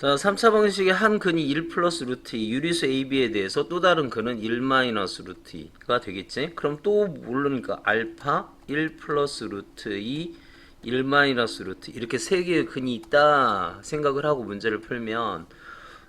자, 3차 방식의 한 근이 1 플러스 루트 2, 유리수 AB에 대해서 또 다른 근은 1 마이너스 루트 2가 되겠지? 그럼 또 모르니까 알파 1 플러스 루트 2, 1 마이너스 루트 이렇게 세 개의 근이 있다 생각을 하고 문제를 풀면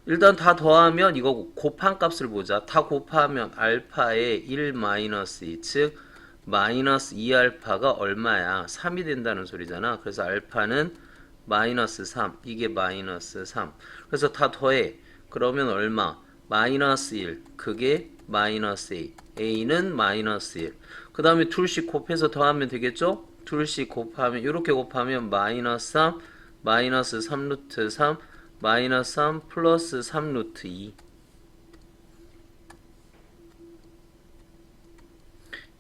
일단 다 더하면 이거 곱한 값을 보자. 다 곱하면 알파의 1 마이너스 2, 즉 마이너스 2알파가 얼마야? 3이 된다는 소리잖아. 그래서 알파는 마이너스 3, 이게 마이너스 3. 그래서 다 더해. 그러면 얼마? 마이너스 1, 그게 마이너스 A. A는 마이너스 1. 그 다음에 둘씩 곱해서 더하면 되겠죠? 둘씩 곱하면, 이렇게 곱하면 마이너스 3, 마이너스 3 루트 3, 마이너스 3 플러스 3 루트 2.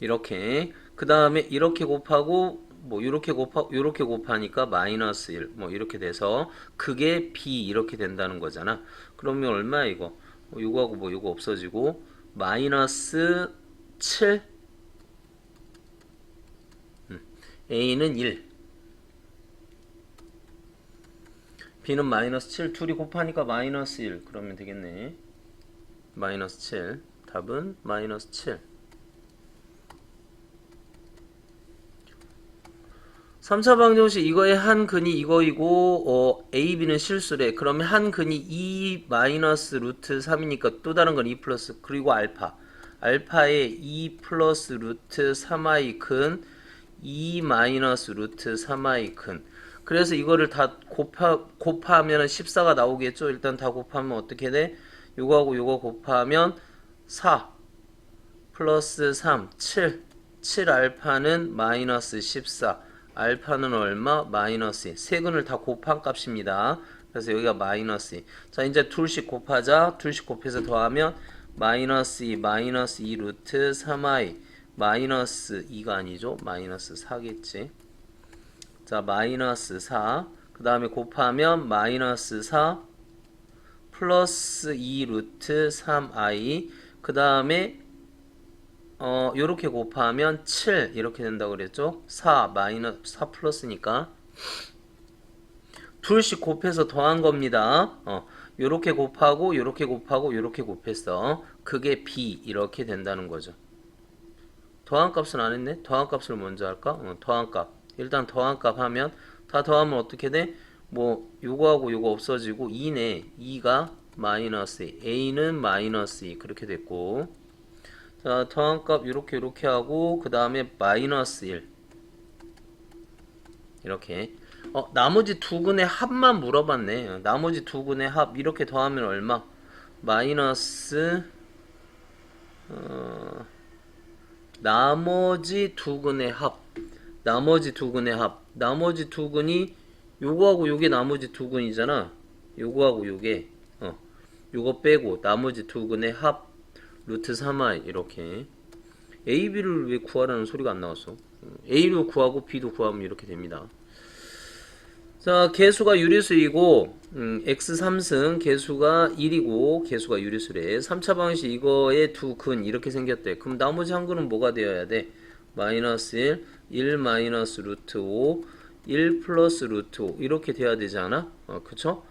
이렇게. 그 다음에 이렇게 곱하고 뭐 이렇게 곱하니까 마이너스 1 뭐 이렇게 돼서 그게 b 이렇게 된다는 거잖아. 그러면 얼마야 이거? 요거하고 뭐 요거 없어지고 마이너스 7 a는 1 b는 마이너스 7 둘이 곱하니까 마이너스 1 그러면 되겠네. 마이너스 7 답은 마이너스 7. 3차 방정식 이거의 한 근이 이거이고 A, B는 실수래. 그러면 한 근이 2 마이너스 루트 3이니까 또 다른 건 2 플러스 그리고 알파. 알파의 2 플러스 루트 3i 근 2 마이너스 루트 3i 근. 그래서 이거를 다 곱하면 14가 나오겠죠. 일단 다 곱하면 어떻게 돼? 요거하고 요거 곱하면 4 플러스 3 7 알파는 마이너스 14 알파는 얼마? 마이너스 2. 세 근을 다 곱한 값입니다. 그래서 여기가 마이너스 2. 자, 이제 둘씩 곱하자. 둘씩 곱해서 더하면 마이너스 2, 마이너스 2 루트 3i 마이너스 2가 아니죠. 마이너스 4겠지. 자, 마이너스 4. 그 다음에 곱하면 마이너스 4 플러스 2 루트 3i 그 다음에 요렇게 곱하면 7 이렇게 된다고 그랬죠. 4 마이너스 4 플러스니까 둘씩 곱해서 더한 겁니다. 요렇게 곱하고 요렇게 곱하고 요렇게 곱했어. 그게 b 이렇게 된다는 거죠. 더한 값은 안 했네. 더한 값을 먼저 할까? 더한 값. 일단 더한 값 하면 다 더하면 어떻게 돼? 뭐 요거하고 요거 없어지고 2네. 2가 마이너스 2. a는 마이너스 2 그렇게 됐고 자, 더한값 이렇게 하고 그 다음에 마이너스 1 이렇게 나머지 두 근의 합만 물어봤네. 나머지 두 근의 합 이렇게 더하면 얼마? 마이너스 나머지 두 근의 합 나머지 두 근의 합 나머지 두 근이 요거하고 요게 나머지 두 근이잖아. 요거하고 요게 요거 빼고 나머지 두 근의 합 루트 3i 이렇게 a, b를 왜 구하라는 소리가 안 나왔어? a도 구하고 b도 구하면 이렇게 됩니다. 자, 개수가 유리수이고 x 3승 개수가 1이고 개수가 유리수래. 3차 방식 이거의 두 근 이렇게 생겼대. 그럼 나머지 한 근은 뭐가 되어야 돼? 마이너스 1, 1 마이너스 루트 5, 1 플러스 루트 5 이렇게 돼야 되지 않아? 그쵸?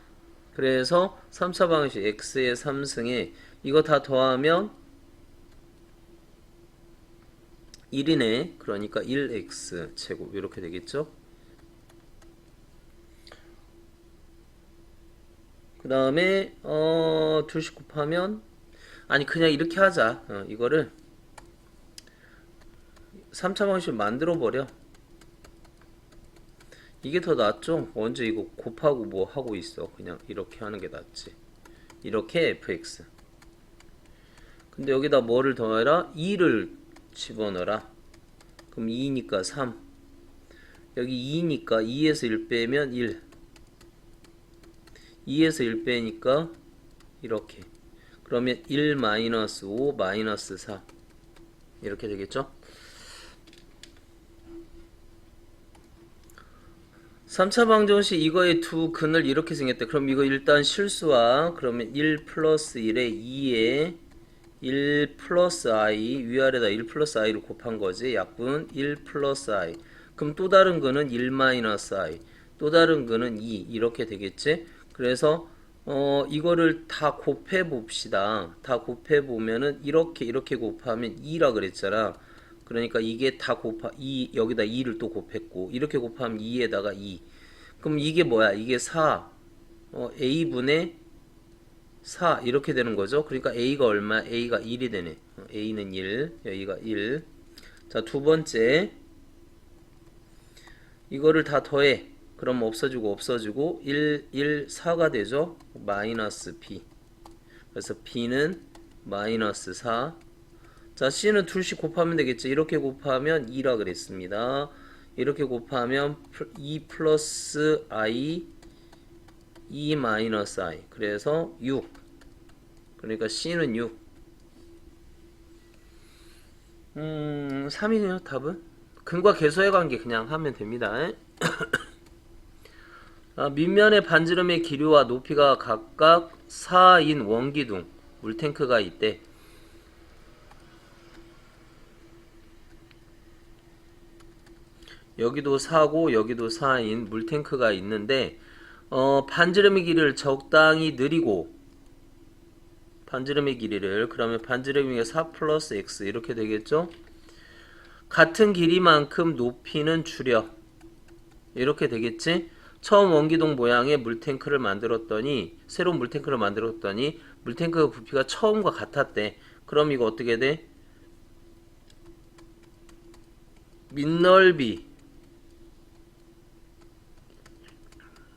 그래서 3차 방식 x의 3승에 이거 다 더하면 1이네. 그러니까 1x 제곱 이렇게 되겠죠. 그 다음에 둘씩 곱하면 아니 그냥 이렇게 하자. 이거를 3차 방식을 만들어 버려. 이게 더 낫죠. 언제 이거 곱하고 뭐 하고 있어. 그냥 이렇게 하는 게 낫지. 이렇게 fx 근데 여기다 뭐를 더해라? 2를 집어넣어라. 그럼 2니까 3 여기 2니까 2에서 1 빼면 1 2에서 1 빼니까 이렇게 그러면 1 마이너스 5 마이너스 4 이렇게 되겠죠. 3차 방정식 이거의 두 근을 이렇게 생겼대. 그럼 이거 일단 실수와 그러면 1 플러스 1에 2에 1 플러스 i 위아래다 1 플러스 i를 곱한 거지. 약분 1 플러스 i 그럼 또 다른 거는 1 마이너스 i 또 다른 거는 2 이렇게 되겠지. 그래서 이거를 다 곱해 봅시다. 다 곱해 보면은 이렇게 곱하면 2라 그랬잖아. 그러니까 이게 다 여기다 2를 또 곱했고 이렇게 곱하면 2에다가 2. 그럼 이게 뭐야? 이게 4. A분의 4 이렇게 되는 거죠. 그러니까 A가 얼마? A가 1이 되네. A는 1, 여기가 1. 자, 두 번째. 이거를 다 더해. 그럼 없어지고 1, 4가 되죠. 마이너스 B. 그래서 B는 마이너스 4. 자, C는 둘씩 곱하면 되겠죠. 이렇게 곱하면 2라 그랬습니다. 이렇게 곱하면 2 플러스 I, 2 마이너스 I. 그래서 6. 그러니까 C는 6. 3이네요, 답은. 근과 계수의 관계 그냥 하면 됩니다. 밑면의 반지름의 길이와 높이가 각각 4인 원기둥 물탱크가 있대. 여기도 4고 여기도 4인 물탱크가 있는데 반지름의 길이를 적당히 느리고 반지름의 길이를 그러면 반지름이 4 플러스 x 이렇게 되겠죠. 같은 길이만큼 높이는 줄여 이렇게 되겠지. 처음 원기둥 모양의 물탱크를 만들었더니 새로운 물탱크를 만들었더니 물탱크 부피가 처음과 같았대. 그럼 이거 어떻게 돼? 밑넓이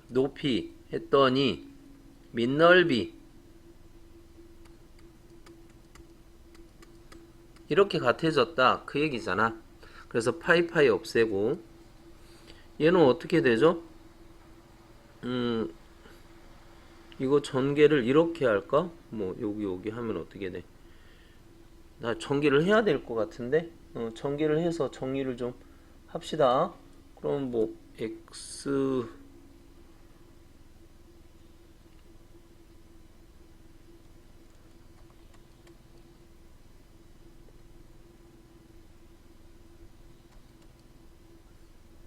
높이 했더니 밑넓이 이렇게 같아졌다 그 얘기잖아. 그래서 파이파이 없애고 얘는 어떻게 되죠? 이거 전개를 이렇게 할까? 뭐 여기 하면 어떻게 돼? 나 전개를 해야 될 것 같은데 전개를 해서 정리를 좀 합시다. 그럼 뭐 x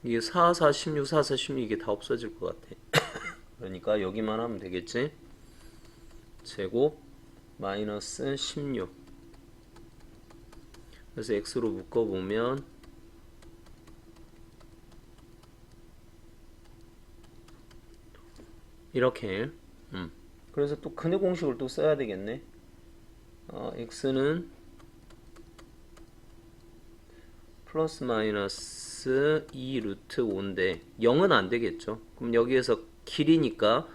이게 4, 4, 16, 4, 4, 16 이게 다 없어질 것 같아. 그러니까 여기만 하면 되겠지. 제곱 마이너스 16. 그래서 x로 묶어보면 이렇게 그래서 또 근의 공식을 또 써야 되겠네. x는 플러스 마이너스 2 루트 5인데 0은 안 되겠죠. 그럼 여기에서 길이니까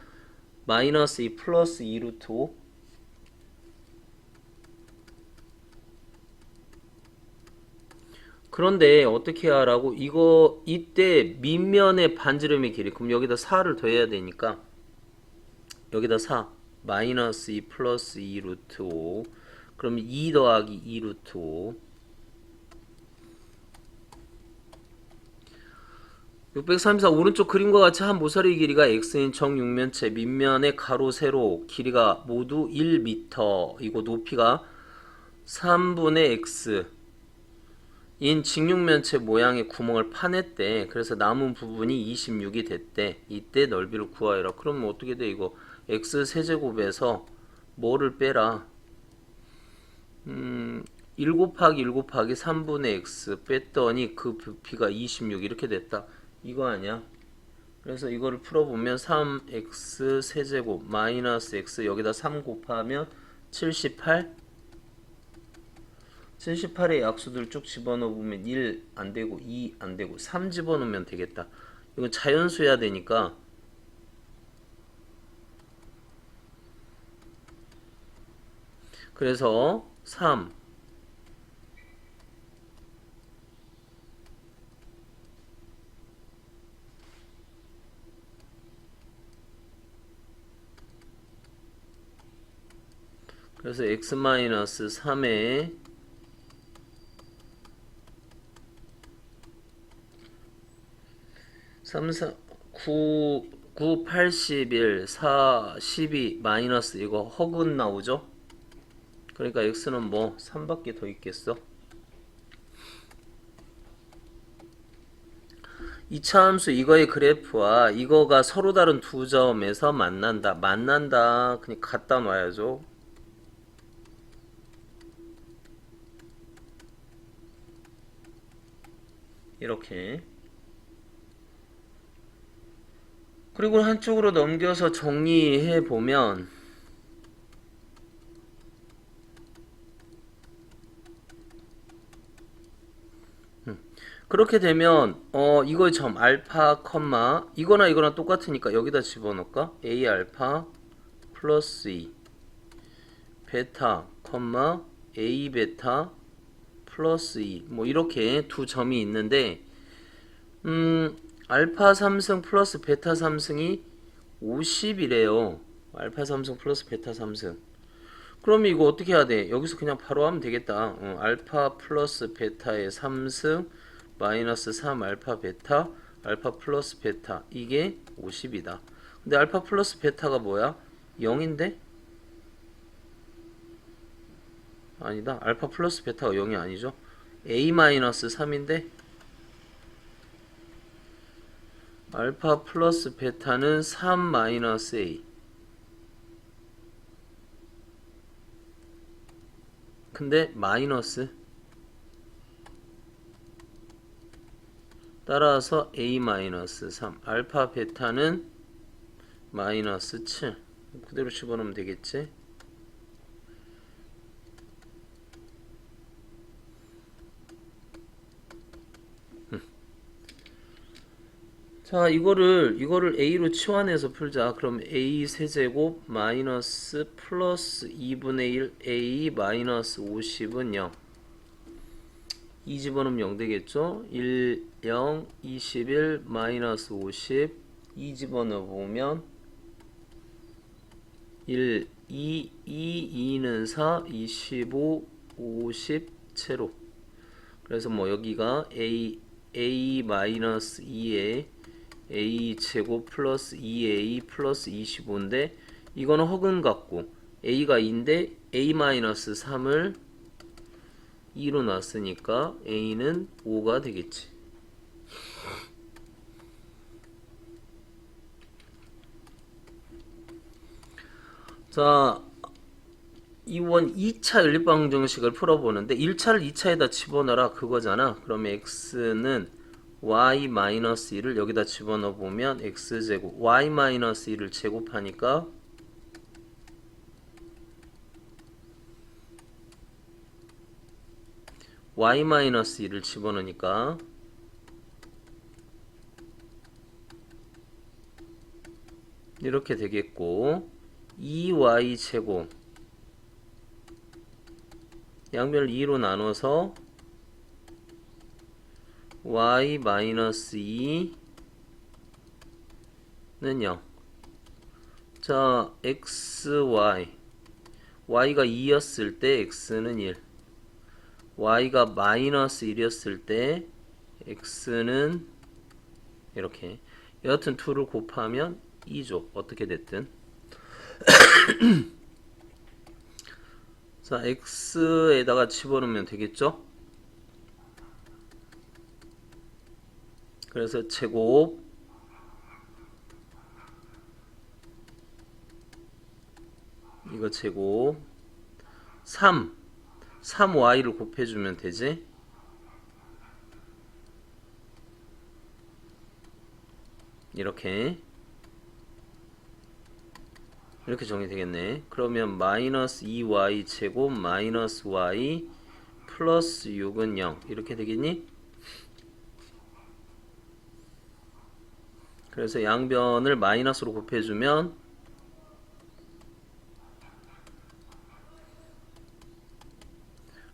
마이너스 2 플러스 2 루트 5. 그런데 어떻게 하라고? 이거 이때 밑면의 반지름의 길이 그럼 여기다 4를 더해야 되니까 여기다 4 마이너스 2 플러스 2 루트 5 그러면 2 더하기 2 루트 5 634 오른쪽 그림과 같이 한 모서리 길이가 x인 정육면체 밑면의 가로 세로 길이가 모두 1m 이고 높이가 3분의 x 인 직육면체 모양의 구멍을 파냈대. 그래서 남은 부분이 26이 됐대. 이때 넓이를 구하여라. 그러면 어떻게 돼 이거 x 세제곱에서 뭐를 빼라. 1 곱하기 1 곱하기 3분의 x 뺐더니 그 부피가 26 이렇게 됐다. 이거 아니야? 그래서 이거를 풀어보면 3x 세제곱 마이너스 x 여기다 3 곱하면 78 78의 약수들 쭉 집어넣으면 1 안되고 2 안되고 3 집어넣으면 되겠다. 이건 자연수 해야 되니까 그래서 3 그래서 x-3에 3, 4, 9, 9, 81, 4, 12, 마이너스 이거 허근 나오죠? 그러니까 x는 뭐 3밖에 더 있겠어? 이차 함수 이거의 그래프와 이거가 서로 다른 두 점에서 만난다. 만난다. 그냥 갖다 놔야죠. 이렇게. 그리고 한쪽으로 넘겨서 정리해 보면 그렇게 되면 이거의 점 알파 컴마 이거나 이거나 똑같으니까 여기다 집어넣을까? A 알파 플러스 2 베타 컴마 A 베타 플러스 2 뭐 이렇게 두 점이 있는데 알파 3승 플러스 베타 3승이 50이래요. 알파 3승 플러스 베타 3승. 그러면 이거 어떻게 해야 돼? 여기서 그냥 바로 하면 되겠다. 알파 플러스 베타의 3승 마이너스 3 알파 베타 알파 플러스 베타 이게 50이다. 근데 알파 플러스 베타가 뭐야? 0인데? 아니다. 알파 플러스 베타가 0이 아니죠. A 마이너스 3인데 알파 플러스 베타는 3 마이너스 A. 근데 마이너스 따라서 A 마이너스 3 알파 베타는 마이너스 7 그대로 집어넣으면 되겠지. 자 이거를 A로 치환해서 풀자. 그럼 A 세제곱 마이너스 플러스 2분의 1 A 마이너스 50은 0. 2 집어넣으면 0 되겠죠. 1 0 21 마이너스 50 2 집어넣어보면 1 2 2는 4 25 50 채로. 그래서 뭐 여기가 A 마이너스 2에 A 제곱 플러스 2A 플러스 25인데 이거는 허근 같고 A가 2인데 A 마이너스 3을 2로 놨으니까 A는 5가 되겠지. 자, 이원 2차 연립방정식을 풀어보는데 1차를 2차에다 집어넣어라 그거잖아. 그러면 x는 y-1을 여기다 집어넣어보면 x제곱 y-1을 제곱하니까 y-1을 집어넣으니까 이렇게 되겠고 2y 제곱 양변을 2로 나눠서 y-2는 0. 자, xy y가 2였을 때 x는 1 y가 마이너스 1이었을 때 x는 이렇게 여하튼 2를 곱하면 2죠. 어떻게 됐든 자, x에다가 집어넣으면 되겠죠? 그래서 제곱 이거 제곱 3y를 곱해주면 되지? 이렇게 정리되겠네. 그러면 마이너스 2y 제곱 마이너스 y 플러스 6은 0 이렇게 되겠니? 그래서 양변을 마이너스로 곱해주면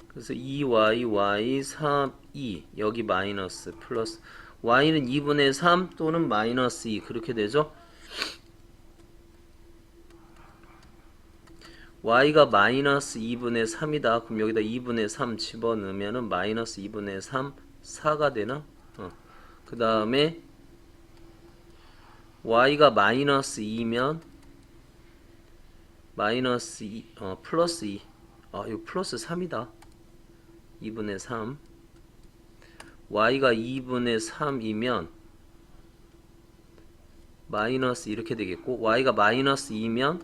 그래서 2y, y, 3, 2 여기 마이너스 플러스 y는 2분의 3 또는 마이너스 2 그렇게 되죠? y가 마이너스 2분의 3이다. 그럼 여기다 2분의 3 집어넣으면 마이너스 2분의 3 4가 되나? 그 다음에 y가 마이너스 2면 마이너스 2, 플러스 2 이거 플러스 3이다. 2분의 3 y가 2분의 3이면 마이너스 이렇게 되겠고 y가 마이너스 2면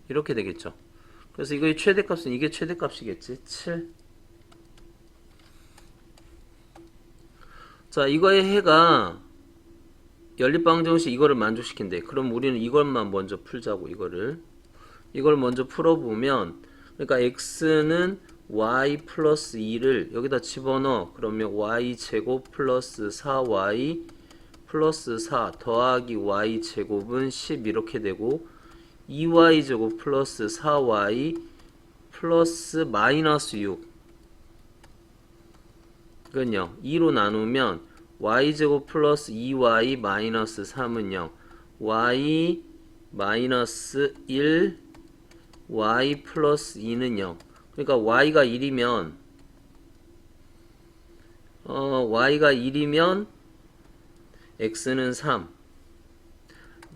이렇게 되겠죠. 그래서 이거의 최대값은 이게 최대값이겠지. 7. 자, 이거의 해가 연립방정식 이거를 만족시킨대. 그럼 우리는 이것만 먼저 풀자고. 이걸 먼저 풀어보면, 그러니까 x는 y 플러스 2를 여기다 집어넣어. 그러면 y 제곱 플러스 4y 플러스 4 더하기 y 제곱은 10 이렇게 되고, 2y 제곱 플러스 4y 플러스 마이너스 6 이건 0. 2로 나누면 y제곱 플러스 2y 마이너스 3은 0. y 마이너스 1 y 플러스 2는 0. 그러니까 y가 1이면 y가 1이면 x는 3.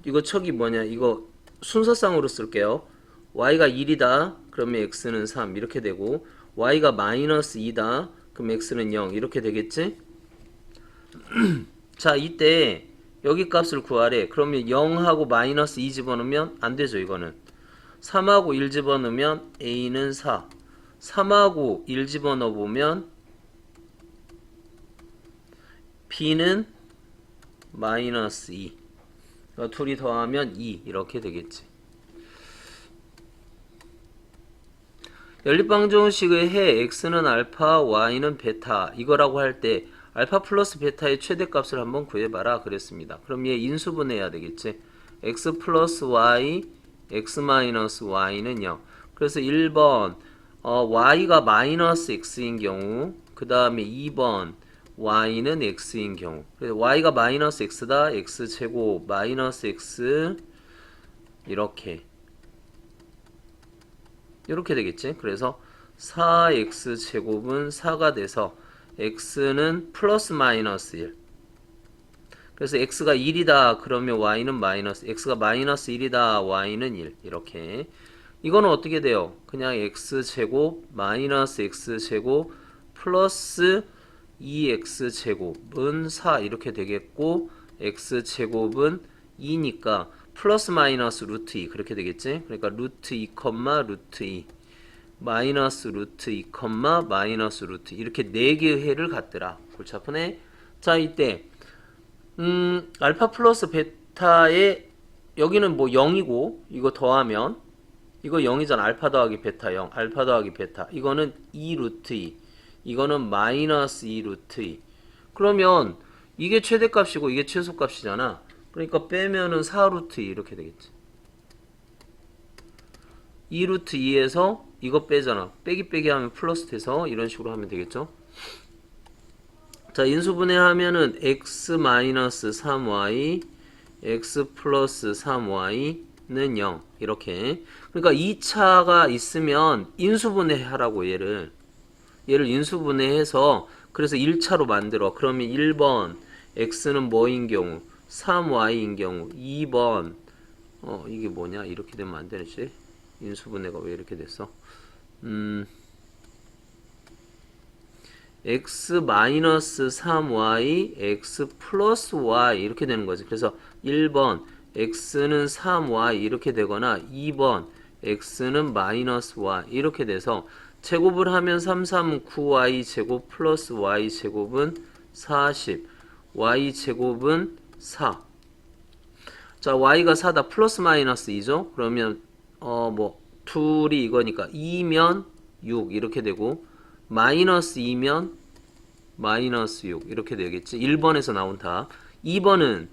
이거 척이 뭐냐? 이거 순서상으로 쓸게요. y가 1이다. 그러면 x는 3 이렇게 되고 y가 마이너스 2다. 그럼 x는 0 이렇게 되겠지? 자, 이때 여기 값을 구하래. 그러면 0하고 마이너스 2 집어넣으면 안 되죠, 이거는. 3하고 1 집어넣으면 a는 4. 3하고 1 집어넣어 보면 b는 마이너스 2. 둘이 더하면 2 이렇게 되겠지. 연립방정식의 해 x는 알파, y는 베타 이거라고 할 때 알파 플러스 베타의 최대값을 한번 구해봐라 그랬습니다. 그럼 얘 인수분해해야 되겠지. x 플러스 y, x 마이너스 y는 0. 그래서 1번 y가 마이너스 x인 경우, 그 다음에 2번 y는 x인 경우. 그래서 y가 마이너스 x다. x제곱 마이너스 x 이렇게 되겠지. 그래서 4x제곱은 4가 돼서 x는 플러스 마이너스 1. 그래서 x가 1이다. 그러면 y는 마이너스, x가 마이너스 1이다. y는 1. 이렇게. 이거는 어떻게 돼요? 그냥 x제곱 마이너스 x제곱 플러스 2x제곱은 4 이렇게 되겠고 x제곱은 2니까 플러스 마이너스 루트 2 그렇게 되겠지? 그러니까 루트 2, 루트 2 마이너스 루트 2, 마이너스 루트 2 이렇게 4개의 해를 갖더라. 골치 아프네. 자, 이때 알파 플러스 베타의 여기는 뭐 0이고 이거 더하면 이거 0이잖아. 알파 더하기 베타 0 알파 더하기 베타 이거는 2 루트 2 이거는 마이너스 2 루트 2 그러면 이게 최대값이고 이게 최소값이잖아. 그러니까 빼면은 4 루트 2 이렇게 되겠지. 2 루트 2에서 이거 빼잖아. 빼기 하면 플러스 돼서 이런 식으로 하면 되겠죠. 자, 인수분해 하면은 x 마이너스 3y x 플러스 3y는 0 이렇게. 그러니까 2차가 있으면 인수분해 하라고 얘를 인수분해해서 그래서 1차로 만들어. 그러면 1번 x는 뭐인 경우 3y인 경우 2번 이게 뭐냐 이렇게 되면 안 되지. 인수분해가 왜 이렇게 됐어? x 마이너스 3y x 플러스 y 이렇게 되는 거지. 그래서 1번 x는 3y 이렇게 되거나 2번 x는 마이너스 y 이렇게 돼서 제곱을 하면 3, 3, 9y 제곱 플러스 y 제곱은 40 y 제곱은 4. 자, y가 4다. 플러스 마이너스 2죠. 그러면 뭐 둘이 이거니까 2면 6 이렇게 되고 마이너스 2면 마이너스 6 이렇게 되겠지. 1번에서 나온 답. 2번은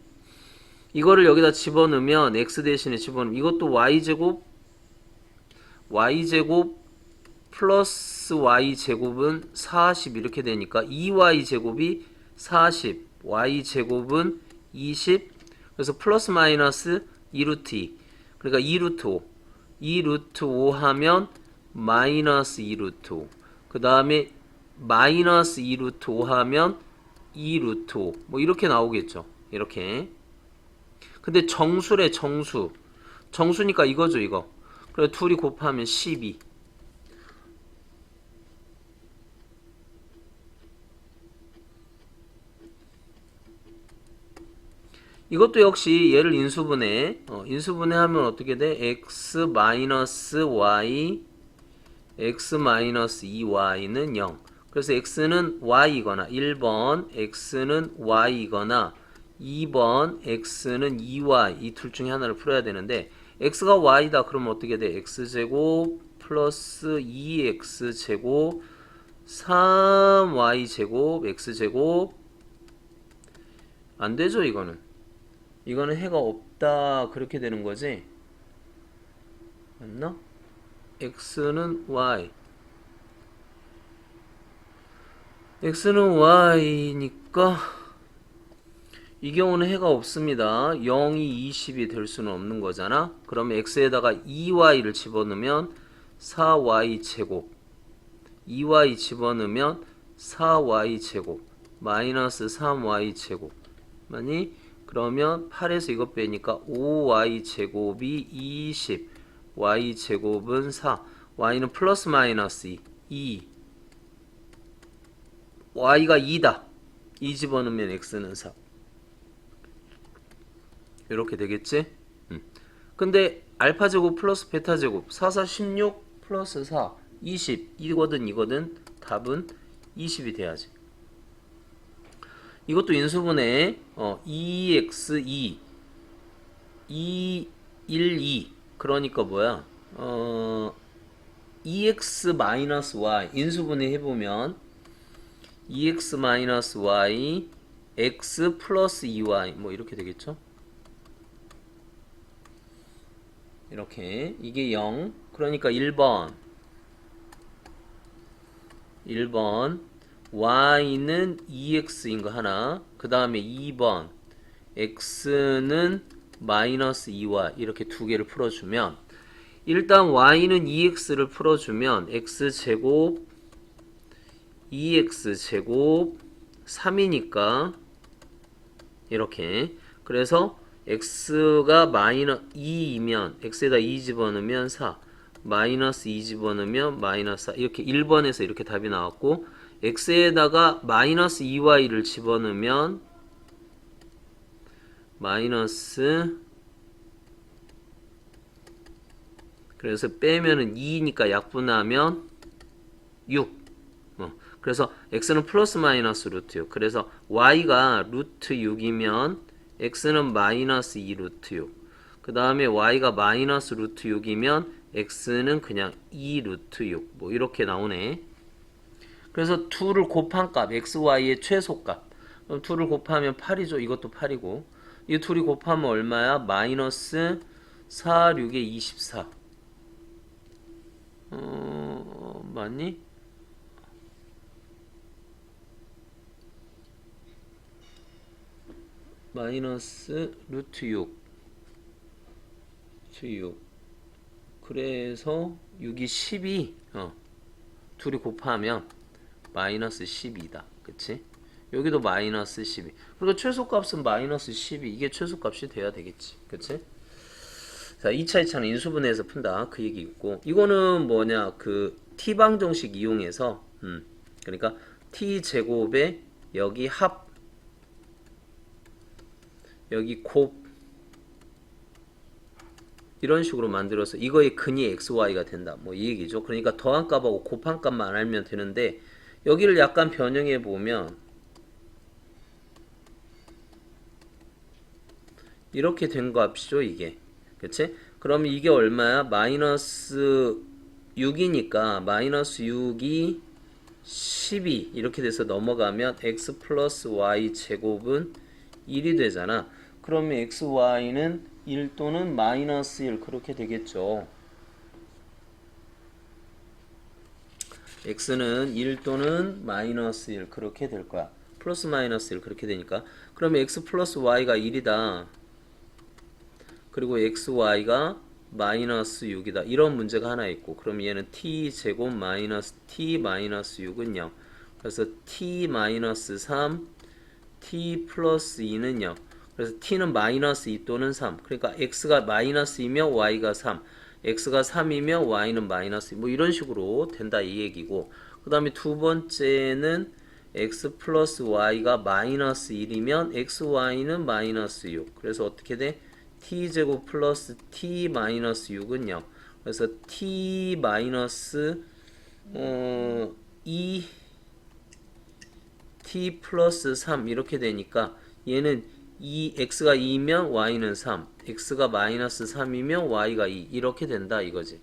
이거를 여기다 집어넣으면 x 대신에 집어넣으면 이것도 y제곱 플러스 y제곱은 40 이렇게 되니까 2y제곱이 40 y제곱은 20 그래서 플러스 마이너스 2루트 2 그러니까 2루트 5 2루트 5 하면 마이너스 2루트 5 그 다음에 마이너스 2루트 5 하면 2루트 5 뭐 이렇게 나오겠죠. 이렇게. 근데 정수래 정수니까 이거죠 이거. 그래서 둘이 곱하면 12 12 이것도 역시 얘를 인수분해. 인수분해하면 어떻게 돼? x 마이너스 y x 마이너스 2y는 0. 그래서 x는 y이거나 1번 x는 y이거나 2번 x는 2y 이 둘 중에 하나를 풀어야 되는데 x가 y다 그러면 어떻게 돼? x제곱 플러스 2x제곱 3y제곱 x제곱 안 되죠 이거는. 이거는 해가 없다 그렇게 되는 거지. 맞나? x는 y x는 y니까 이 경우는 해가 없습니다. 0이 20이 될 수는 없는 거잖아. 그러면 x에다가 2y를 집어넣으면 4y 제곱 2y 집어넣으면 4y 제곱 마이너스 3y 제곱 맞니? 그러면 8에서 이것 빼니까 5y 제곱이 20 y 제곱은 4 y는 플러스 마이너스 2 y가 2다 2 집어넣으면 x는 4 이렇게 되겠지? 근데 알파 제곱 플러스 베타 제곱 4, 4, 16 플러스 4 20 이거든 답은 20이 돼야지. 이것도 인수분해 2x2 212 그러니까 뭐야 2x 마이너스 y 인수분해 해보면 2x 마이너스 y x 플러스 2y 뭐 이렇게 되겠죠. 이렇게 이게 0 그러니까 1번 y는 2x인 거 하나 그 다음에 2번 x는 마이너스 2y 이렇게 두 개를 풀어주면 일단 y는 2x를 풀어주면 x제곱 2x제곱 3이니까 이렇게 그래서 x가 마이너스 2이면 x에다 2 집어넣으면 4 마이너스 2 집어넣으면 마이너스 4 이렇게 1번에서 이렇게 답이 나왔고 x에다가 마이너스 2y를 집어넣으면 마이너스 그래서 빼면은 2니까 약분하면 6 그래서 x는 플러스 마이너스 루트 6 그래서 y가 루트 6이면 x는 마이너스 2 루트 6 그 다음에 y가 마이너스 루트 6이면 x는 그냥 2 루트 6 뭐 이렇게 나오네. 그래서 2를 곱한 값 x, y의 최소값 그럼 2를 곱하면 8이죠. 이것도 8이고 이 둘이 곱하면 얼마야? 마이너스 4, 6에 24 맞니? 마이너스 루트 6 그래서 6이 12 둘이 곱하면 마이너스 12다 그치? 여기도 마이너스 12 그러니까 최소값은 마이너스 12 이게 최소값이 돼야 되겠지 그치? 자 2차 2차는 인수분해해서 푼다 그 얘기 있고 이거는 뭐냐 그 t방정식 이용해서 그러니까 t제곱에 여기 합 여기 곱 이런 식으로 만들어서 이거의 근이 xy가 된다 뭐 이 얘기죠. 그러니까 더한 값하고 곱한 값만 알면 되는데 여기를 약간 변형해 보면 이렇게 된 값이죠 이게 그치? 그러면 이게 얼마야? 마이너스 6이니까 마이너스 6이 12 이렇게 돼서 넘어가면 x 플러스 y 제곱은 1이 되잖아. 그러면 xy는 1 또는 마이너스 1 그렇게 되겠죠. x는 1 또는 마이너스 1 그렇게 될 거야. 플러스 마이너스 1 그렇게 되니까 그러면 x 플러스 y가 1이다. 그리고 xy가 마이너스 6이다. 이런 문제가 하나 있고 그럼 얘는 t제곱 마이너스 t 마이너스 6은 0. 그래서 t 마이너스 3 t 플러스 2는 0. 그래서 t는 마이너스 2 또는 3. 그러니까 x가 마이너스 2면 y가 3. x가 3이면 y는 마이너스 2. 뭐 이런 식으로 된다 이 얘기고 그 다음에 두 번째는 x 플러스 y가 마이너스 1이면 xy는 마이너스 6. 그래서 어떻게 돼? t제곱 플러스 t 마이너스 6은 0. 그래서 t 마이너스 2 t 플러스 3 이렇게 되니까 얘는 x가 2면 y는 3, x가 마이너스 3이면 y가 2 이렇게 된다 이거지.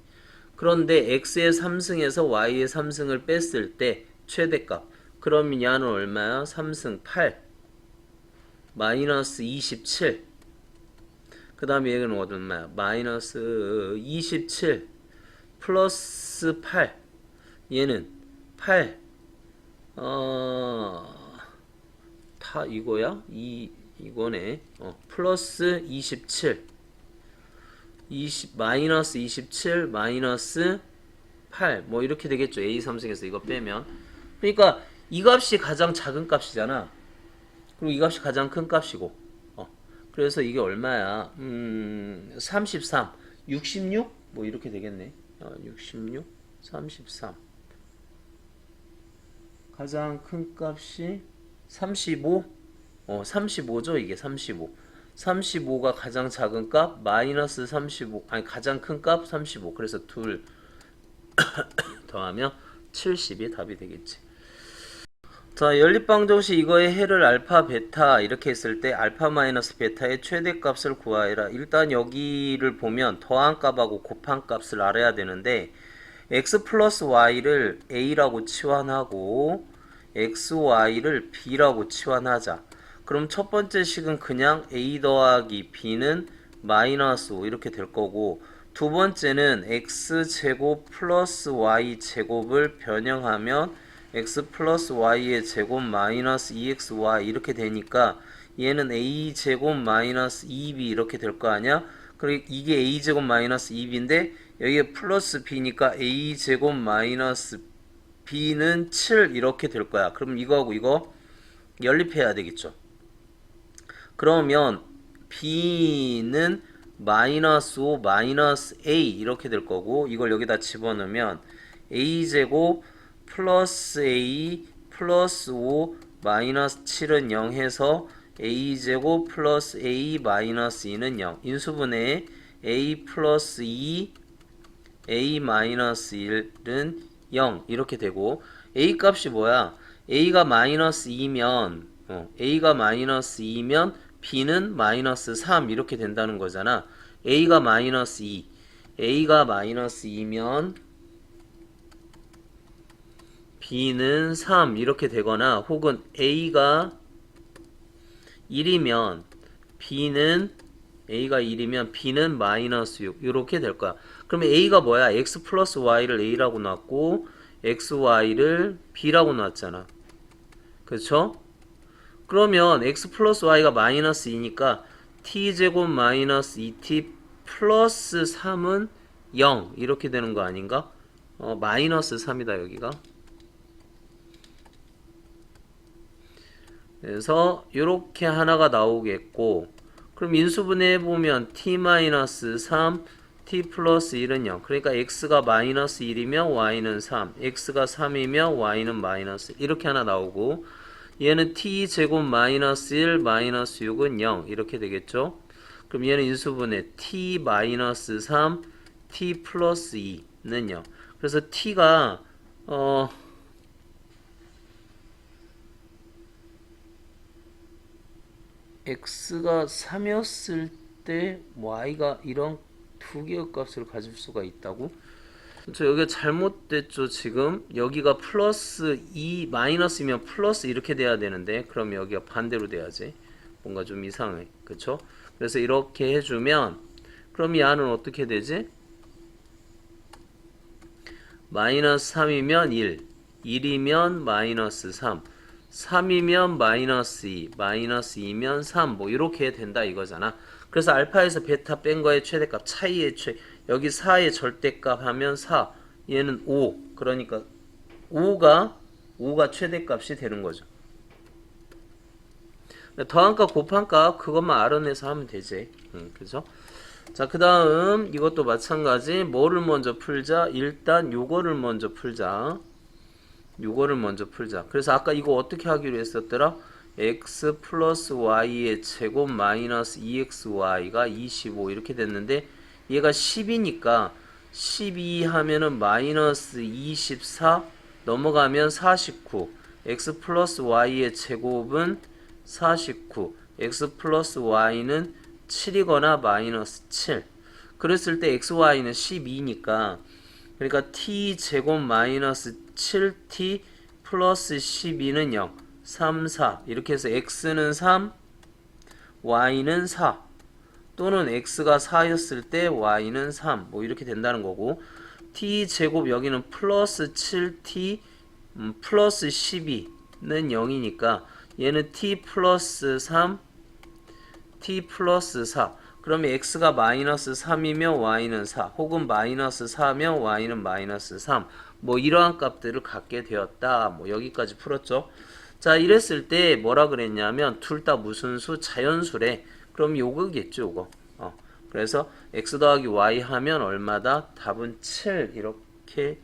그런데 x의 3승에서 y의 3승을 뺐을 때 최대값 그러면 야는 얼마야? 3승 8 마이너스 27. 그 다음에 얘는 얼마야? 마이너스 27 플러스 8 얘는 8 다 이거야? 이거네. 플러스 27 마이너스 27 마이너스 8 뭐 이렇게 되겠죠. A 삼승에서 이거 빼면. 그러니까 이 값이 가장 작은 값이잖아. 그리고 이 값이 가장 큰 값이고. 그래서 이게 얼마야? 33 66 뭐 이렇게 되겠네. 66 33 가장 큰 값이 35 35죠. 이게 35 35가 가장 작은 값 마이너스 35 아니 가장 큰 값 35. 그래서 둘 더하면 70이 답이 되겠지. 자, 연립방정식 이거의 해를 알파 베타 이렇게 했을 때 알파 마이너스 베타의 최대값을 구하여라. 일단 여기를 보면 더한 값하고 곱한 값을 알아야 되는데 x 플러스 y를 a라고 치환하고 xy를 b라고 치환하자. 그럼 첫 번째 식은 그냥 a 더하기 b는 마이너스 5 이렇게 될 거고, 두 번째는 x제곱 플러스 y제곱을 변형하면 x 플러스 y의 제곱 마이너스 2xy 이렇게 되니까 얘는 a제곱 마이너스 2b 이렇게 될 거 아니야? 그리고 이게 a제곱 마이너스 2b인데 여기에 플러스 b니까 a제곱 마이너스 b는 7 이렇게 될 거야. 그럼 이거하고 이거 연립해야 되겠죠. 그러면 b는 마이너스 5 마이너스 a 이렇게 될 거고, 이걸 여기다 집어넣으면 a제곱 플러스 a 플러스 5 마이너스 7은 0 해서 a제곱 플러스 a 마이너스 2는 0. 인수분해 a 플러스 2 a 마이너스 1은 0 이렇게 되고, a 값이 뭐야? a가 마이너스 2면 a가 마이너스 2면 b는 마이너스 3 이렇게 된다는 거잖아. a가 마이너스 2 a가 마이너스 2면 b는 3 이렇게 되거나, 혹은 a가 1이면 b는 마이너스 6 이렇게 될 거야. 그러면 a가 뭐야? x 플러스 y를 a라고 놨고 xy를 b라고 놨잖아. 그렇죠? 그러면 x 플러스 y가 마이너스 2니까 t제곱 마이너스 2t 플러스 3은 0 이렇게 되는 거 아닌가? 마이너스 3이다 여기가. 그래서 이렇게 하나가 나오겠고, 그럼 인수분해 해보면 t-3 t 플러스 1은 0. 그러니까 x가 마이너스 1이면 y는 3, x가 3이면 y는 마이너스 1 이렇게 하나 나오고, 얘는 t 제곱 마이너스 1 마이너스 6은 0 이렇게 되겠죠. 그럼 얘는 인수분해 t 마이너스 3 t 플러스 2는 0. 그래서 t가 x가 3이었을 때 y가 이런 두 개의 값을 가질 수가 있다고? 저 여기가 잘못됐죠. 지금 여기가 플러스 2 마이너스면 플러스 이렇게 돼야 되는데, 그럼 여기가 반대로 돼야지. 뭔가 좀 이상해. 그쵸? 그래서 이렇게 해주면 그럼 야는 어떻게 되지? 마이너스 3이면 1 1이면 마이너스 3 3이면 마이너스 2 마이너스 2면 3 뭐 이렇게 된다 이거잖아. 그래서 알파에서 베타 뺀 거의 최대값 차이의 여기 4의 절대값 하면 4, 얘는 5. 그러니까 5가 최대값이 되는 거죠. 더한값 곱한값 그것만 알아내서 하면 되지. 그죠? 자, 그 다음 이것도 마찬가지. 뭐를 먼저 풀자? 일단 요거를 먼저 풀자. 요거를 먼저 풀자. 그래서 아까 이거 어떻게 하기로 했었더라? x 플러스 y의 제곱 마이너스 2xy가 25 이렇게 됐는데 얘가 10이니까 12 하면은 마이너스 24 넘어가면 49 x 플러스 y의 제곱은 49 x 플러스 y는 7이거나 마이너스 7 그랬을 때 xy는 12니까 그러니까 t 제곱 마이너스 7t 플러스 12는 0 3, 4 이렇게 해서 x는 3 y는 4 또는 x가 4였을 때 y는 3 뭐 이렇게 된다는 거고 t 제곱 여기는 플러스 7t 플러스 12는 0이니까 얘는 t 플러스 3 t 플러스 4 그러면 x가 마이너스 3이면 y는 4 혹은 마이너스 4면 y는 마이너스 3 뭐 이러한 값들을 갖게 되었다. 뭐 여기까지 풀었죠. 자 이랬을 때 뭐라 그랬냐면 둘 다 무슨 수? 자연수래. 그럼 요거겠죠 요거. 그래서 x 더하기 y 하면 얼마다? 답은 7 이렇게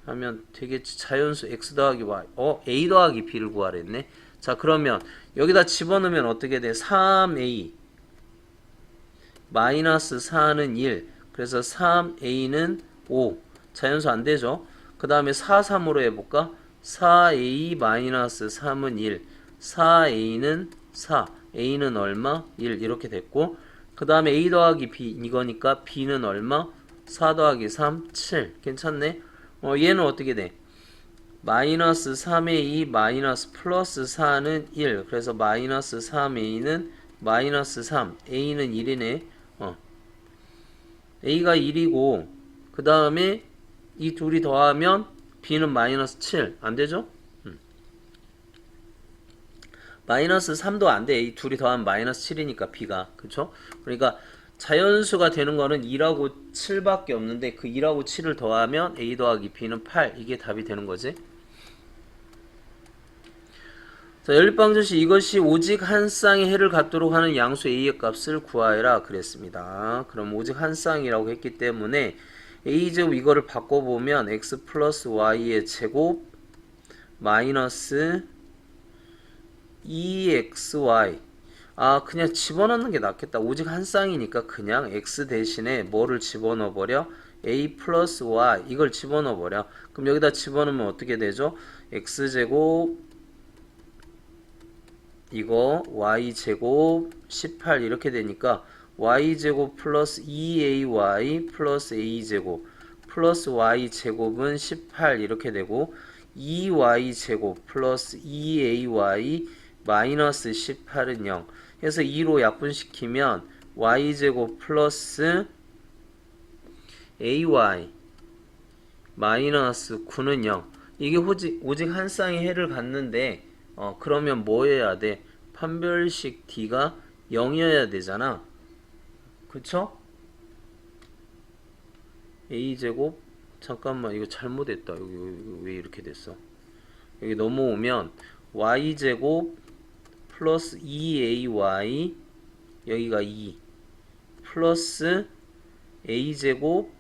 하면 되겠지. 자연수 x 더하기 y a 더하기 b를 구하랬네. 자 그러면 여기다 집어넣으면 어떻게 돼? 3a 마이너스 4는 1 그래서 3a는 5 자연수 안되죠. 그 다음에 4, 3으로 해볼까? 4a 마이너스 3은 1 4a는 4 a는 얼마? 1 이렇게 됐고 그 다음에 a 더하기 b 이거니까 b는 얼마? 4 더하기 3 7 괜찮네. 얘는 어떻게 돼? 마이너스 3a 마이너스 플러스 4는 1 그래서 마이너스 3a는 마이너스 3 a는 1이네. a가 1이고 그 다음에 이 둘이 더하면 b는 마이너스 7 안되죠? 마이너스 3도 안돼. 이 둘이 더하면 마이너스 7이니까 b가 그쵸? 그러니까 자연수가 되는 거는 2하고 7밖에 없는데 그 2하고 7을 더하면 a 더하기 b는 8 이게 답이 되는 거지. 자, 연립방정식 이것이 오직 한 쌍의 해를 갖도록 하는 양수 a의 값을 구하여라 그랬습니다. 그럼 오직 한 쌍이라고 했기 때문에 a제곱 이거를 바꿔보면 x 플러스 y의 제곱 마이너스 2xy 그냥 집어넣는 게 낫겠다. 오직 한 쌍이니까 그냥 x 대신에 뭐를 집어넣어버려? a 플러스 y 이걸 집어넣어버려. 그럼 여기다 집어넣으면 어떻게 되죠? x제곱 이거 y제곱 18 이렇게 되니까 y제곱 플러스 2ay 플러스 a제곱 플러스 y제곱은 18 이렇게 되고 2y제곱 플러스 2ay 마이너스 18은 0 해서 2로 약분시키면 y제곱 플러스 ay 마이너스 9는 0 이게 오직 한 쌍의 해를 갖는데 그러면 뭐 해야 돼? 판별식 d가 0이어야 되잖아. 그쵸? a제곱 잠깐만 이거 잘못했다. 여기 왜 이렇게 됐어? 여기 넘어오면 y제곱 플러스 2ay 여기가 2 플러스 a제곱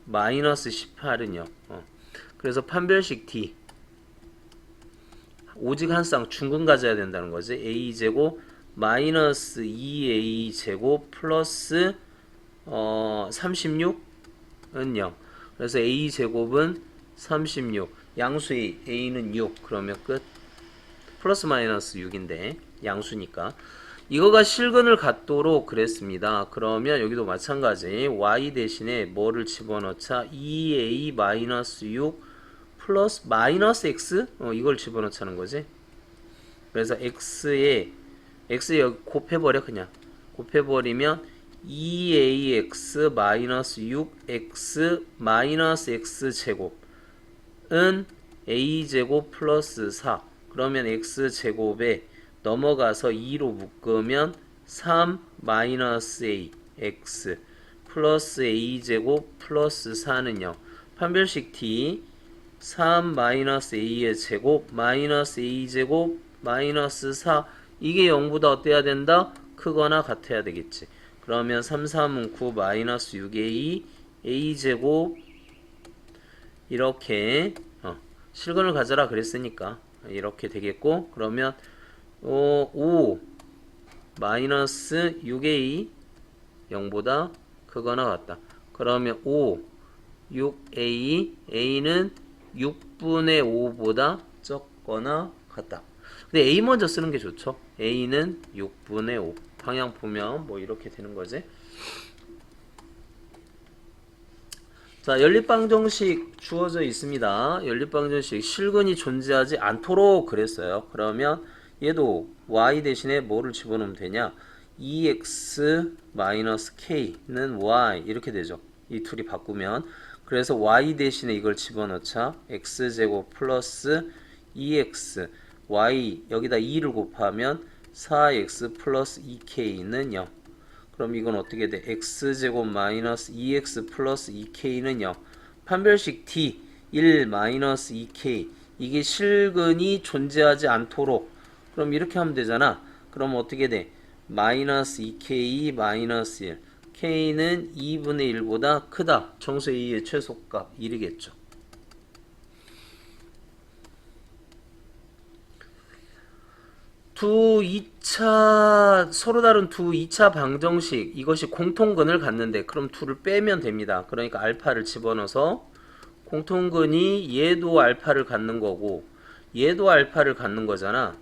마이너스 18은 0 그래서 판별식 d 오직 한 쌍 중근 가져야 된다는 거지. a제곱 마이너스 2a제곱 플러스 36은 0 그래서 a제곱은 36 양수 a는 6 그러면 끝. 플러스 마이너스 6인데 양수니까 이거가 실근을 갖도록 그랬습니다. 그러면 여기도 마찬가지 y 대신에 뭐를 집어넣자? 2a 마이너스 6 플러스 마이너스 x 이걸 집어넣자는 거지. 그래서 x 여기 곱해버려. 그냥 곱해버리면 2ax 마이너스 6x 마이너스 x 제곱은 a제곱 플러스 4 그러면 x제곱에 넘어가서 2로 묶으면 3 마이너스 a x 플러스 a제곱 플러스 4는 0 판별식 t 3 마이너스 a의 제곱 마이너스 a제곱 마이너스 4 이게 0보다 어때야 된다? 크거나 같아야 되겠지. 그러면 3, 3은 9 마이너스 6a a제곱 이렇게 실근을 가져라 그랬으니까 이렇게 되겠고, 그러면 5 마이너스 6a 0보다 크거나 같다. 그러면 5 6a a는 6분의 5보다 적거나 같다. 근데 a 먼저 쓰는 게 좋죠. a는 6분의 5 방향 보면 뭐 이렇게 되는 거지. 자, 연립방정식 주어져 있습니다. 연립방정식 실근이 존재하지 않도록 그랬어요. 그러면 얘도 y 대신에 뭐를 집어넣으면 되냐? 2x-k는 y 이렇게 되죠. 이 둘이 바꾸면. 그래서 y 대신에 이걸 집어넣자. x제곱 플러스 2x y 여기다 2를 곱하면 4x 플러스 2k는 0. 그럼 이건 어떻게 돼? x제곱 마이너스 2x 플러스 2k는 0. 판별식 d 1 마이너스 2k 이게 실근이 존재하지 않도록 그럼 이렇게 하면 되잖아. 그럼 어떻게 돼? 마이너스 2k 마이너스 1 k는 2분의 1보다 크다. 정수 A의 최소값 1이겠죠. 두 2차 서로 다른 두 2차 방정식 이것이 공통근을 갖는데 그럼 둘을 빼면 됩니다. 그러니까 알파를 집어넣어서 공통근이 얘도 알파를 갖는 거고 얘도 알파를 갖는 거잖아.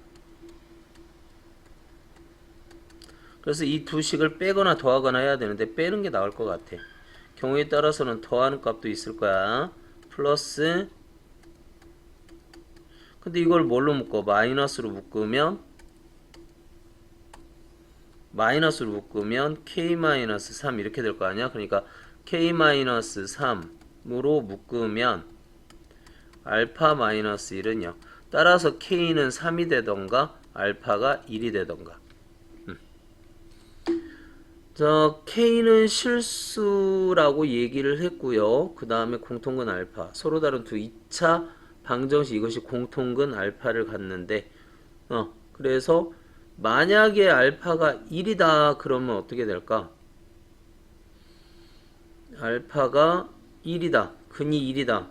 그래서 이 두 식을 빼거나 더하거나 해야 되는데 빼는 게 나을 것 같아. 경우에 따라서는 더하는 값도 있을 거야. 플러스 근데 이걸 뭘로 묶어? 마이너스로 묶으면 k-3 이렇게 될 거 아니야? 그러니까 k-3으로 묶으면 알파 마이너스 1은 0. 따라서 k는 3이 되던가 알파가 1이 되던가. 자, k는 실수라고 얘기를 했고요. 그 다음에 공통근 알파. 서로 다른 두 2차 방정식 이것이 공통근 알파를 갖는데 그래서 만약에 알파가 1이다 그러면 어떻게 될까? 알파가 1이다. 근이 1이다.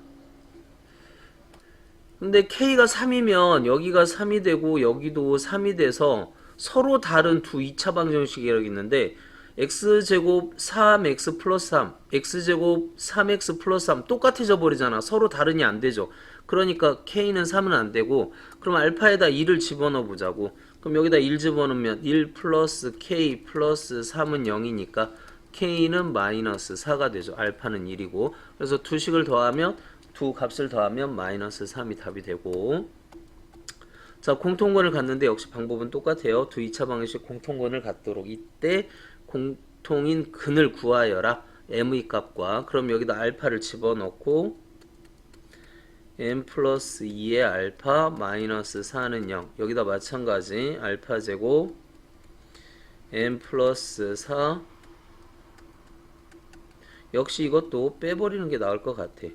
근데 k가 3이면 여기가 3이 되고 여기도 3이 돼서 서로 다른 두 2차 방정식이라고 있는데 x제곱 3x 플러스 3 x제곱 3x 플러스 3 똑같아져 버리잖아. 서로 다른이 안 되죠. 그러니까 k는 3은 안 되고 그럼 알파에다 1을 집어넣어 보자고. 그럼 여기다 1 집어넣으면 1 플러스 k 플러스 3은 0이니까 k는 마이너스 4가 되죠. 알파는 1이고 그래서 두 식을 더하면 두 값을 더하면 마이너스 3이 답이 되고 자 공통근을 갖는데 역시 방법은 똑같아요. 두 2차 방정식 공통근을 갖도록 이때 공통인 근을 구하여라. m의 값과 그럼 여기다 알파를 집어넣고 m 플러스 2의 알파 마이너스 4는 0 여기다 마찬가지 알파 제곱 m 플러스 4 역시 이것도 빼버리는 게 나을 것 같아.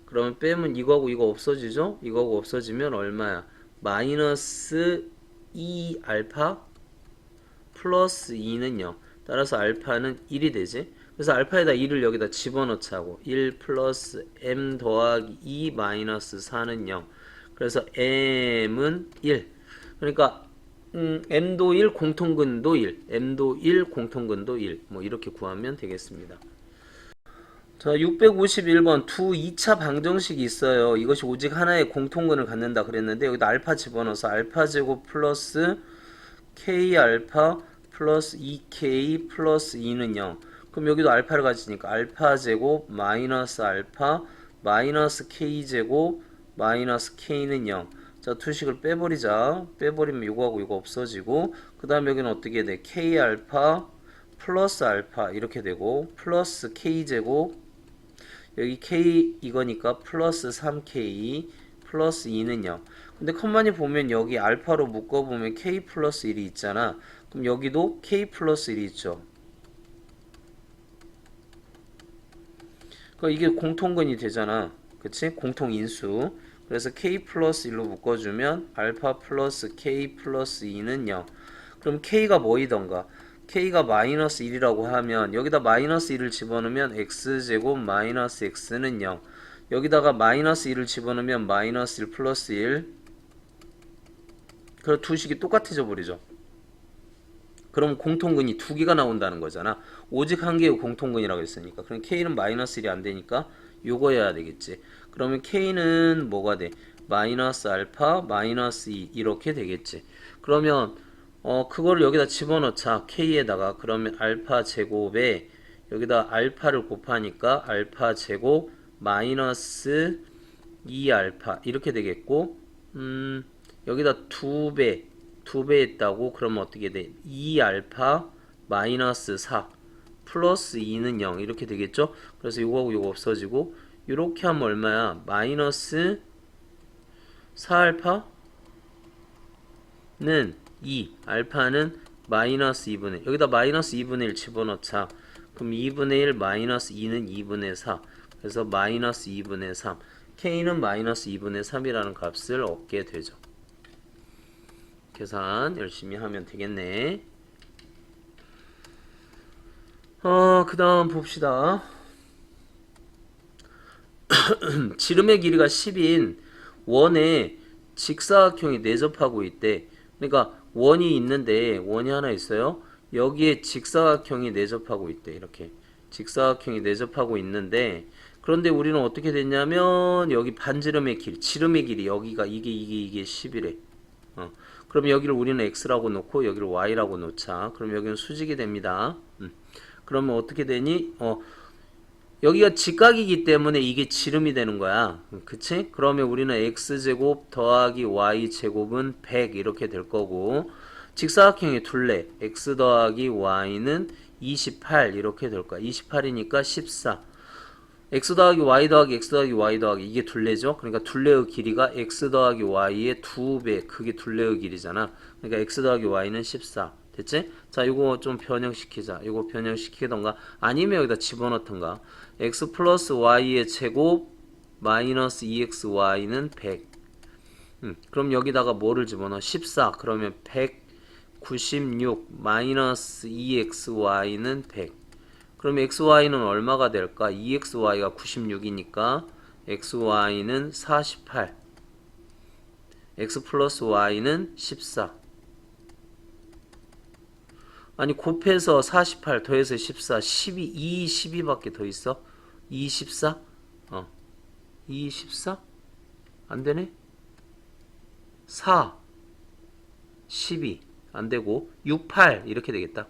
그러면 빼면 이거하고 이거 없어지죠? 이거하고 없어지면 얼마야? 마이너스 2 알파 플러스 2는 0 따라서 알파는 1이 되지. 그래서 알파에다 1을 여기다 집어넣자고 1 플러스 m 더하기 2 마이너스 4는 0 그래서 m은 1 그러니까 m도 1 공통근도 1 m도 1 공통근도 1 뭐 이렇게 구하면 되겠습니다. 자 651번 두 2차 방정식이 있어요. 이것이 오직 하나의 공통근을 갖는다 그랬는데 여기다 알파 집어넣어서 알파 제곱 플러스 k 알파 플러스 2k 플러스 2는 0 그럼 여기도 알파를 가지니까 알파 제곱 마이너스 알파 마이너스 k 제곱 마이너스 k는 0 자 투식을 빼버리자. 빼버리면 이거하고 이거 없어지고 그 다음에 여기는 어떻게 돼? k 알파 플러스 알파 이렇게 되고 플러스 k 제곱 여기 k 이거니까 플러스 3k 플러스 2는 0 근데 컴만히 보면 여기 알파로 묶어보면 k 플러스 1이 있잖아. 그럼 여기도 k 플러스 1이 있죠. 그러니까 이게 공통근이 되잖아. 그치? 공통인수. 그래서 k 플러스 1로 묶어주면 알파 플러스 k 플러스 2는 0 그럼 k가 뭐이던가 k가 마이너스 1이라고 하면 여기다 마이너스 1을 집어넣으면 x제곱 마이너스 x는 0 여기다가 마이너스 1을 집어넣으면 마이너스 1 플러스 1. 그럼 두 식이 똑같아져 버리죠. 그럼 공통근이 두 개가 나온다는 거잖아. 오직 한 개의 공통근이라고 했으니까. 그럼 K는 마이너스 1이 안 되니까 요거여야 되겠지. 그러면 K는 뭐가 돼? 마이너스 알파 마이너스 2 이렇게 되겠지. 그러면 그거를 여기다 집어넣자. K에다가. 그러면 알파 제곱에 여기다 알파를 곱하니까 알파 제곱 마이너스 2 알파 이렇게 되겠고 여기다 2배 했다고 그러면 어떻게 돼? 2 알파 마이너스 4 플러스 2는 0 이렇게 되겠죠? 그래서 이거하고 이거 없어지고 이렇게 하면 얼마야? 마이너스 4 알파는 2 알파는 마이너스 2분의 1 여기다 마이너스 2분의 1 집어넣자. 그럼 2분의 1 마이너스 2는 2분의 4 그래서 마이너스 2분의 3 K는 마이너스 2분의 3이라는 값을 얻게 되죠. 계산 열심히 하면 되겠네. 그 다음 봅시다. 지름의 길이가 10인 원에 직사각형이 내접하고 있대. 그러니까 원이 있는데 원이 하나 있어요. 여기에 직사각형이 내접하고 있대. 이렇게 직사각형이 내접하고 있는데 그런데 우리는 어떻게 됐냐면 여기 반지름의 길, 지름의 길이 여기가 이게 10이래. 그럼 여기를 우리는 x라고 놓고 여기를 y라고 놓자. 그럼 여기는 수직이 됩니다. 그러면 어떻게 되니? 여기가 직각이기 때문에 이게 지름이 되는 거야. 그치? 그러면 우리는 x제곱 더하기 y제곱은 100 이렇게 될 거고 직사각형의 둘레 x 더하기 y는 28 이렇게 될 거야. 28이니까 14 x 더하기 y 더하기 x 더하기 y 더하기 이게 둘레죠. 그러니까 둘레의 길이가 x 더하기 y의 2배 그게 둘레의 길이잖아. 그러니까 x 더하기 y는 14 됐지? 자 이거 좀 변형시키자. 이거 변형시키던가 아니면 여기다 집어넣던가 x 플러스 y의 제곱 마이너스 2xy는 100 그럼 여기다가 뭐를 집어넣어? 14 그러면 196 마이너스 2xy는 100 그럼 xy는 얼마가 될까? 2xy가 96이니까 xy는 48 x 플러스 y는 14 아니 곱해서 48 더해서 14 12 2 12밖에 더 있어? 2 14? 2 14? 안되네? 4 12 안되고 6 8 이렇게 되겠다.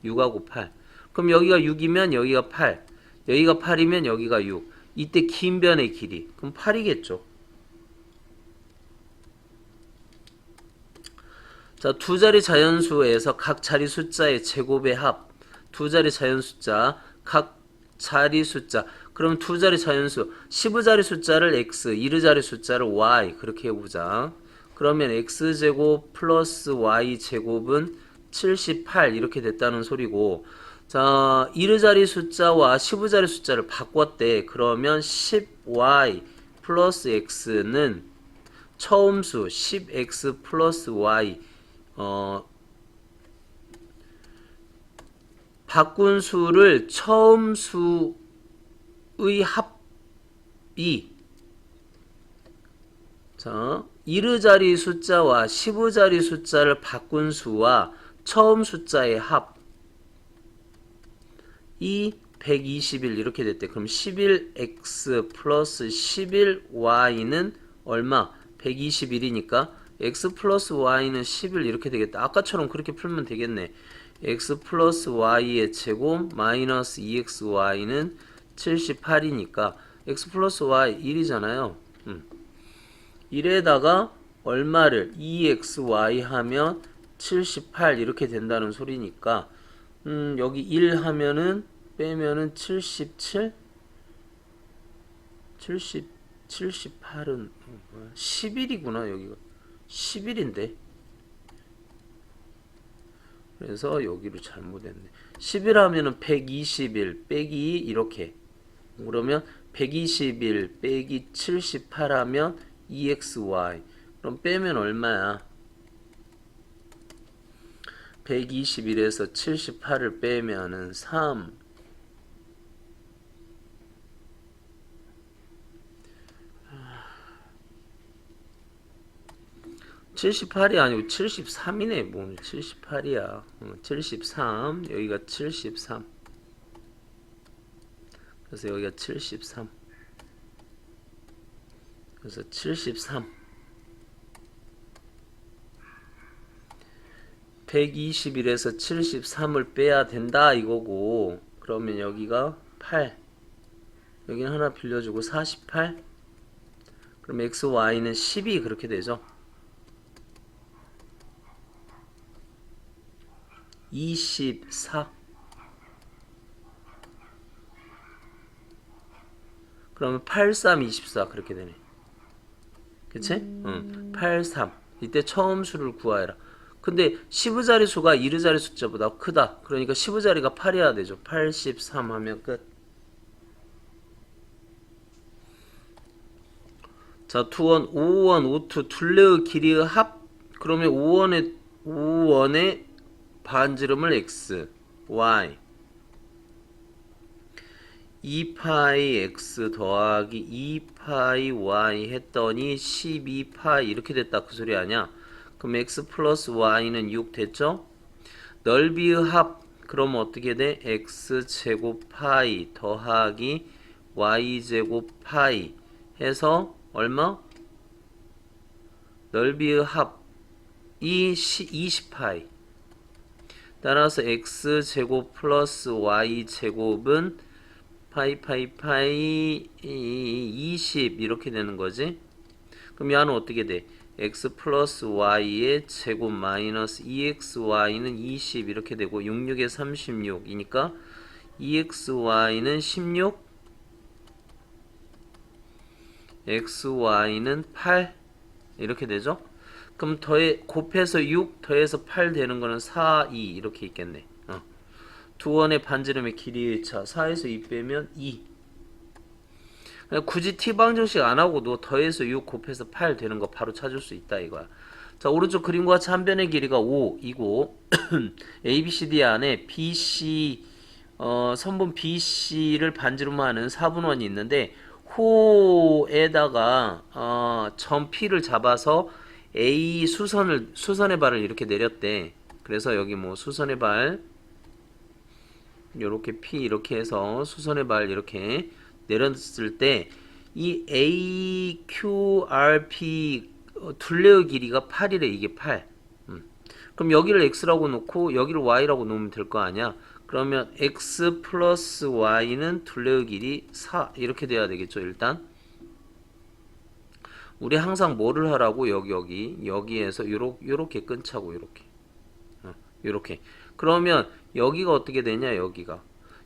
6하고 8 그럼 여기가 6이면 여기가 8 여기가 8이면 여기가 6 이때 긴 변의 길이 그럼 8이겠죠. 자, 두 자리 자연수에서 각 자리 숫자의 제곱의 합 두 자리 자연숫자 각 자리 숫자 그럼 두 자리 자연수 10자리 숫자를 x 1자리 숫자를 y 그렇게 해보자. 그러면 x제곱 플러스 y제곱은 78 이렇게 됐다는 소리고 자, 1자리 숫자와 15자리 숫자를 바꿨대. 그러면 10y 플러스 x는 처음수 10x 플러스 y 바꾼 수를 처음수의 합이 자, 1자리 숫자와 15자리 숫자를 바꾼 수와 처음 숫자의 합 이 121 이렇게 됐대. 그럼 11x 플러스 11y는 얼마? 121이니까 x 플러스 y는 11 이렇게 되겠다. 아까처럼 그렇게 풀면 되겠네. x 플러스 y의 제곱 마이너스 2xy는 78이니까 x 플러스 y 1이잖아요. 1에다가 얼마를 2xy 하면 78 이렇게 된다는 소리니까 여기 1 하면은 빼면은 77 78은 11이구나. 여기가 11인데 그래서 여기를 잘못했네. 11 하면은 121 빼기 이렇게 그러면 121 빼기 78 하면 2xy 그럼 빼면 얼마야? 121에서 78을 빼면은 3 78이 아니고 73이네. 뭐 78이야. 73. 여기가 73. 그래서 여기가 73. 그래서 73. 121에서 73을 빼야 된다 이거고, 그러면 여기가 8. 여기는 하나 빌려주고 48. 그럼 x, y는 12 그렇게 되죠. 24. 그러면 83, 24 그렇게 되네. 그치? 응. 83. 이때 처음 수를 구하여라. 근데 10의 자리수가 1의 자리 숫자보다 크다. 그러니까 10의 자리가 8이어야 되죠. 83 하면 끝. 자, 투원, 5원, 5투, 둘레의 길이의 합. 그러면 5원의 반지름을 x, y. 2파이 x 더하기 2파이 y 했더니 12파이 이렇게 됐다 그 소리 아니야? 그럼 x 플러스 y는 6 됐죠? 넓이의 합 그러면 어떻게 돼? x 제곱 파이 더하기 y 제곱 파이 해서 얼마? 넓이의 합이 20파이. 따라서 x 제곱 플러스 y 제곱은 파이 20 이렇게 되는 거지. 그럼 얘는 어떻게 돼? x 플러스 y의 제곱 마이너스 2xy는 20 이렇게 되고 66에 36이니까 2xy는 16, xy는 8 이렇게 되죠. 그럼 곱해서 6 더해서 8 되는 거는 4, 2 이렇게 있겠네. 두원의 반지름의 길이의 차 4에서 2 빼면 2. 굳이 t방정식 안하고도 더해서 6 곱해서 8 되는 거 바로 찾을 수 있다 이거야. 자, 오른쪽 그림과 같이 한 변의 길이가 5이고 ABCD 안에 BC 선분 BC를 반지름하는 4분원이 있는데 호에다가 점 P를 잡아서 A 수선의 발을 이렇게 내렸대. 그래서 여기 뭐 수선의 발 요렇게 P 이렇게 해서 수선의 발 이렇게 내렸을 때 이 AQRP 둘레의 길이가 8이래. 이게 8. 그럼 여기를 X라고 놓고 여기를 Y라고 놓으면 될 거 아니야. 그러면 X 플러스 Y는 둘레의 길이 4 이렇게 돼야 되겠죠. 일단 우리 항상 뭐를 하라고 여기에서 요렇게 끊자고 요렇게. 그러면 여기가 어떻게 되냐.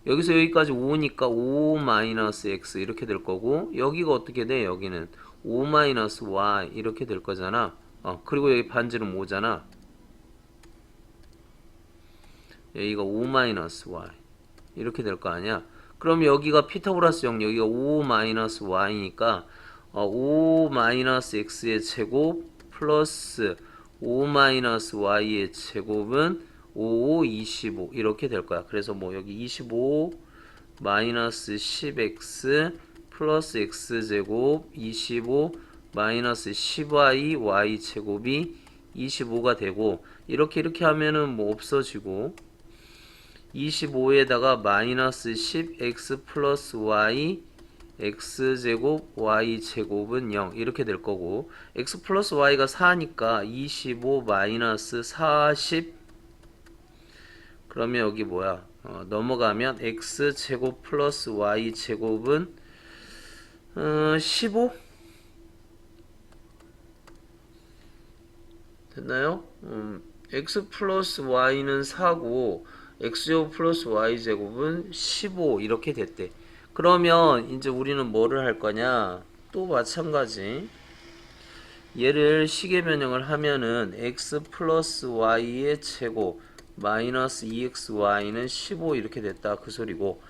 여기서 여기까지 5니까 5 마이너스 x 이렇게 될 거고 여기가 어떻게 돼. 여기는 5 마이너스 y 이렇게 될 거잖아. 그리고 여기 반지름 5잖아. 여기가 5 마이너스 y 이렇게 될 거 아니야. 그럼 여기가 피타고라스 형 여기가 5 마이너스 y니까 5 마이너스 x의 제곱 플러스 5 마이너스 y의 제곱은 5, 25 이렇게 될 거야. 그래서 뭐 여기 25 마이너스 10x 플러스 x제곱 25 마이너스 10y y제곱이 25가 되고 이렇게 하면은 뭐 없어지고 25에다가 마이너스 10x 플러스 y x제곱 y제곱은 0 이렇게 될 거고 x 플러스 y가 4니까 25 마이너스 40 그러면 여기 뭐야 넘어가면 x제곱 플러스 y제곱은 15 됐나요? x 플러스 y는 4고 x제곱 플러스 y제곱은 15 이렇게 됐대. 그러면 이제 우리는 뭐를 할 거냐? 또 마찬가지. 얘를 시계 변형을 하면은 x 플러스 y의 제곱 마이너스 2xy는 15 이렇게 됐다 그 소리고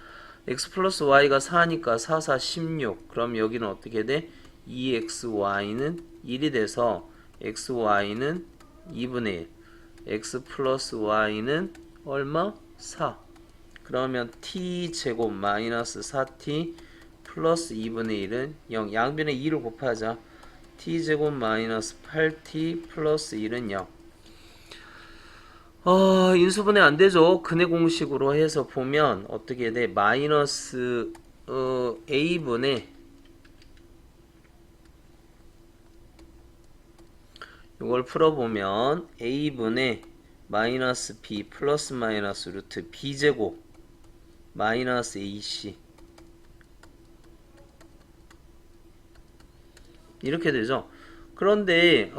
x 플러스 y가 4니까 4, 4, 16 그럼 여기는 어떻게 돼? 2xy는 1이 돼서 xy는 2분의 1 x 플러스 y는 얼마? 4 그러면 t제곱 마이너스 4t 플러스 2분의 1은 0 양변에 2를 곱하자 t제곱 마이너스 8t 플러스 1은 0. 인수분해 안 되죠. 근해 공식으로 해서 보면 어떻게 돼? 마이너스 a분의 이걸 풀어보면 a분의 마이너스 b 플러스 마이너스 루트 b제곱 마이너스 ac 이렇게 되죠. 그런데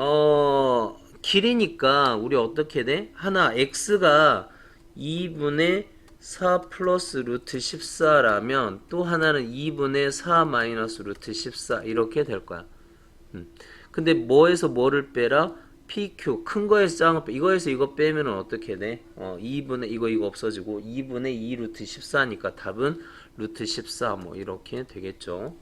길이니까 우리 어떻게 돼? 하나 x가 2분의 4 플러스 루트 14라면 또 하나는 2분의 4 마이너스 루트 14 이렇게 될 거야. 근데 뭐에서 뭐를 빼라? PQ 큰 거에서 작은 거 빼. 이거에서 이거 빼면 어떻게 돼? 2분의 이거 없어지고 2분의 2 루트 14니까 답은 루트 14 뭐 이렇게 되겠죠.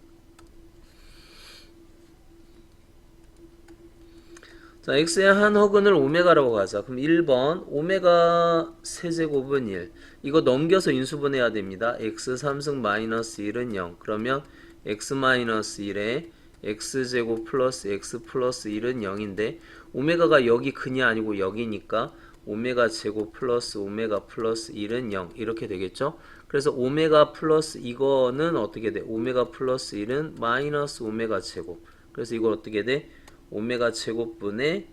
자, x의 한 허근을 오메가라고 가자. 그럼 1번 오메가 세제곱은 1. 이거 넘겨서 인수분해야 됩니다. x 3승 마이너스 1은 0. 그러면 x 마이너스 1에 x제곱 플러스 x 플러스 1은 0인데 오메가가 여기 근이 아니고 여기니까 오메가 제곱 플러스 오메가 플러스 1은 0 이렇게 되겠죠. 그래서 오메가 플러스 이거는 어떻게 돼? 오메가 플러스 1은 마이너스 오메가 제곱. 그래서 이걸 어떻게 돼? 오메가 제곱분의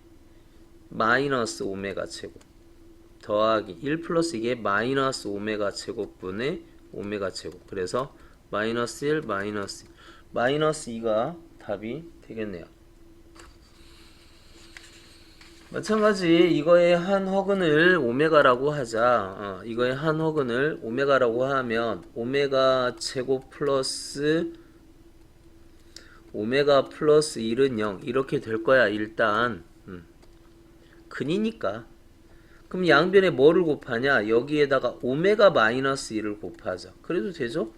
마이너스 오메가 제곱 더하기 1 플러스 이게 마이너스 오메가 제곱분의 오메가 제곱. 그래서 마이너스 1 마이너스 1 마이너스 2가 답이 되겠네요. 마찬가지 이거의 한 허근을 오메가라고 하자. 이거의 한 허근을 오메가라고 하면 오메가 제곱 플러스 오메가 플러스 1은 0 이렇게 될 거야. 일단 근이니까. 그럼 양변에 뭐를 곱하냐? 여기에다가 오메가 마이너스 1을 곱하자. 그래도 되죠?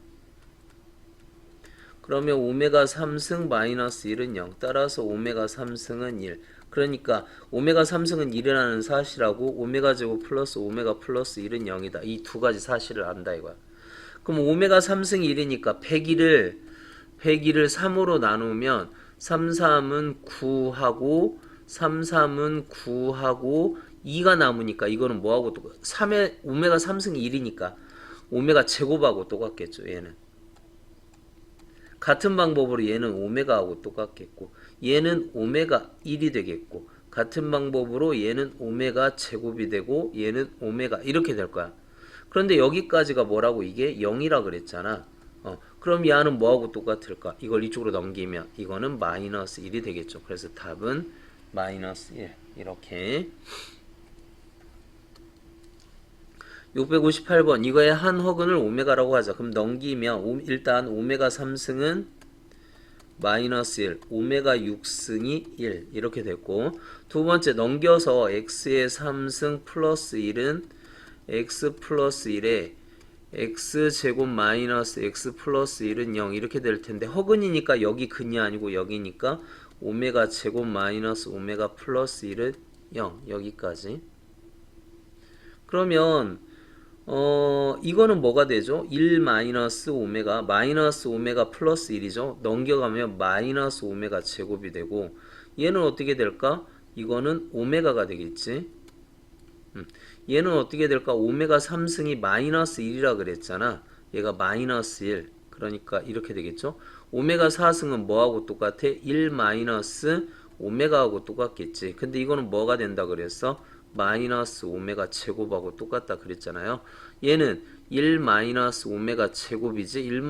그러면 오메가 3승 마이너스 1은 0. 따라서 오메가 3승은 1. 그러니까 오메가 3승은 1이라는 사실하고 오메가 제곱 플러스 오메가 플러스 1은 0이다. 이 두 가지 사실을 안다 이거야. 그럼 오메가 3승 1이니까 101을 3으로 나누면 3, 3은 9하고 3, 3은 9하고 2가 남으니까 이거는 뭐하고 똑같 3에 오메가 3승 1이니까 오메가 제곱하고 똑같겠죠. 얘는 같은 방법으로 얘는 오메가하고 똑같겠고 얘는 오메가 1이 되겠고 같은 방법으로 얘는 오메가 제곱이 되고 얘는 오메가 이렇게 될 거야. 그런데 여기까지가 뭐라고 이게 0이라 그랬잖아. 그럼 얘는 뭐하고 똑같을까? 이걸 이쪽으로 넘기면 이거는 마이너스 1이 되겠죠. 그래서 답은 마이너스 1 이렇게. 658번 이거의 한 허근을 오메가라고 하자. 그럼 넘기면 일단 오메가 3승은 마이너스 1 오메가 6승이 1 이렇게 됐고 두 번째 넘겨서 x의 3승 플러스 1은 x 플러스 1에 x제곱 마이너스 x 플러스 1은 0 이렇게 될 텐데 허근이니까 여기 근이 아니고 여기니까 오메가 제곱 마이너스 오메가 플러스 1은 0 여기까지. 그러면 이거는 뭐가 되죠? 1 마이너스 오메가 마이너스 오메가 플러스 1이죠. 넘겨가면 마이너스 오메가 제곱이 되고 얘는 어떻게 될까? 이거는 오메가가 되겠지. 얘는 어떻게 될까? 오메가 3승이 마이너스 1이라 그랬잖아. 얘가 마이너스 1. 그러니까 이렇게 되겠죠. 오메가 4승은 뭐하고 똑같아? 1 마이너스 오메가하고 똑같겠지. 근데 이거는 뭐가 된다 그랬어? 마이너스 오메가 제곱하고 똑같다 그랬잖아요. 얘는 1 마이너스 오메가 제곱이지 1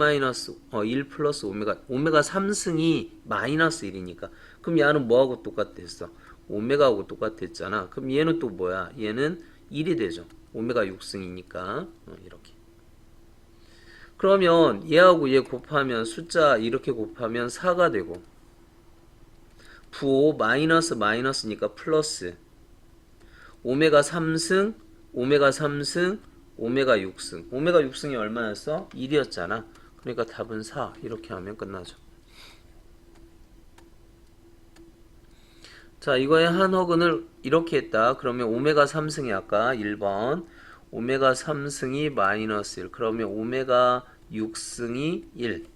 플러스 오메가 3승이 마이너스 1이니까 그럼 얘는 뭐하고 똑같았어? 오메가하고 똑같았잖아. 그럼 얘는 또 뭐야? 얘는 1이 되죠. 오메가 6승이니까 이렇게. 그러면 얘하고 얘 곱하면 숫자 이렇게 곱하면 4가 되고 부호 마이너스니까 플러스 오메가 3승 오메가 3승 오메가 6승 오메가 6승이 얼마였어? 1이었잖아. 그러니까 답은 4 이렇게 하면 끝나죠. 자 이거의 한 허근을 이렇게 했다. 그러면 오메가 3승이 아까 1번 오메가 3승이 마이너스 1 그러면 오메가 6승이 1.